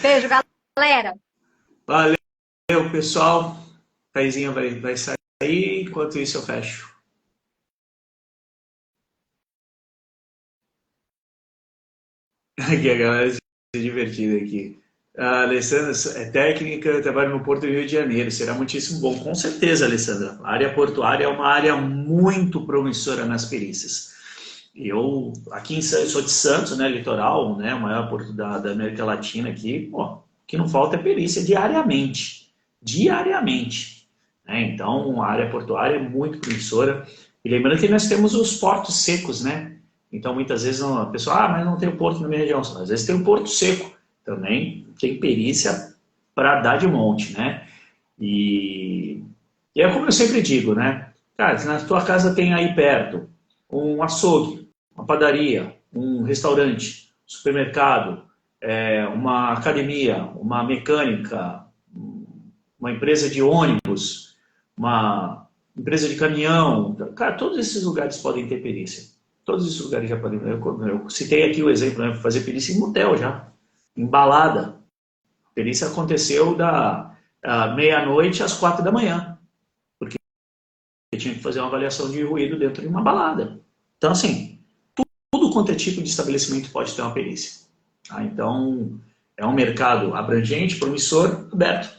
Beijo, galera. Valeu, pessoal. Taizinha vai sair, enquanto isso eu fecho. Aqui a galera se divertida aqui. A Alessandra é técnica, trabalha no Porto do Rio de Janeiro. Será muitíssimo bom. Com certeza, Alessandra. A área portuária é uma área muito promissora nas perícias. Eu, aqui eu sou de Santos, né, litoral, né, o maior porto da América Latina aqui. Pô, o que não falta é perícia diariamente. Diariamente. Né? Então, a área portuária é muito promissora. E lembrando que nós temos os portos secos, né? Então, muitas vezes a pessoa, mas não tem porto na minha região. Às vezes tem um porto seco. Também tem perícia para dar de monte, né? E é como eu sempre digo, né? Cara, se na tua casa tem aí perto um açougue, uma padaria, um restaurante, supermercado, uma academia, uma mecânica, uma empresa de ônibus, uma empresa de caminhão, cara, todos esses lugares podem ter perícia. Todos esses lugares já podem. Eu citei aqui o exemplo, né? Fazer perícia em motel já. Em balada. A perícia aconteceu da meia-noite às 4 da manhã. Porque tinha que fazer uma avaliação de ruído dentro de uma balada. Então, assim, tudo quanto é tipo de estabelecimento pode ter uma perícia. Tá? Então, é um mercado abrangente, promissor, aberto,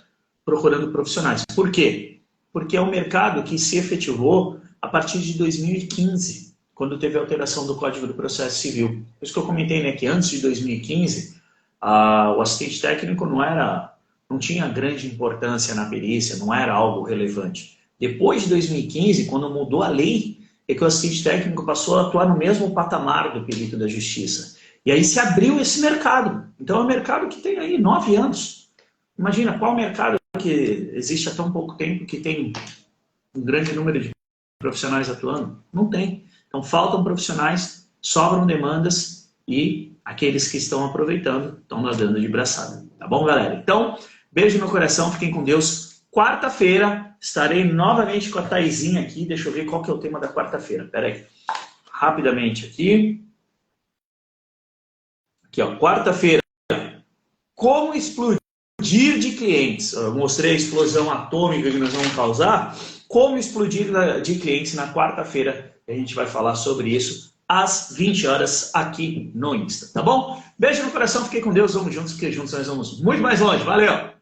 procurando profissionais. Por quê? Porque é um mercado que se efetivou a partir de 2015, quando teve a alteração do Código do Processo Civil. Por isso que eu comentei, né, que antes de 2015, o assistente técnico não tinha grande importância na perícia, não era algo relevante. Depois de 2015, quando mudou a lei, é que o assistente técnico passou a atuar no mesmo patamar do perito da justiça. E aí se abriu esse mercado. Então é um mercado que tem aí 9 anos. Imagina qual mercado que existe há tão pouco tempo que tem um grande número de profissionais atuando? Não tem. Então faltam profissionais, sobram demandas e aqueles que estão aproveitando estão nadando de braçada. Tá bom, galera? Então, beijo no coração, fiquem com Deus. Quarta-feira estarei novamente com a Taizinha aqui. Deixa eu ver qual que é o tema da quarta-feira. Pera aí. Rapidamente aqui. Aqui, ó. Quarta-feira. Como explodir de clientes. Eu mostrei a explosão atômica que nós vamos causar. Como explodir de clientes na quarta-feira. A gente vai falar sobre isso às 20 horas aqui no Insta, tá bom? Beijo no coração, fiquem com Deus, vamos juntos, porque juntos nós vamos muito mais longe. Valeu!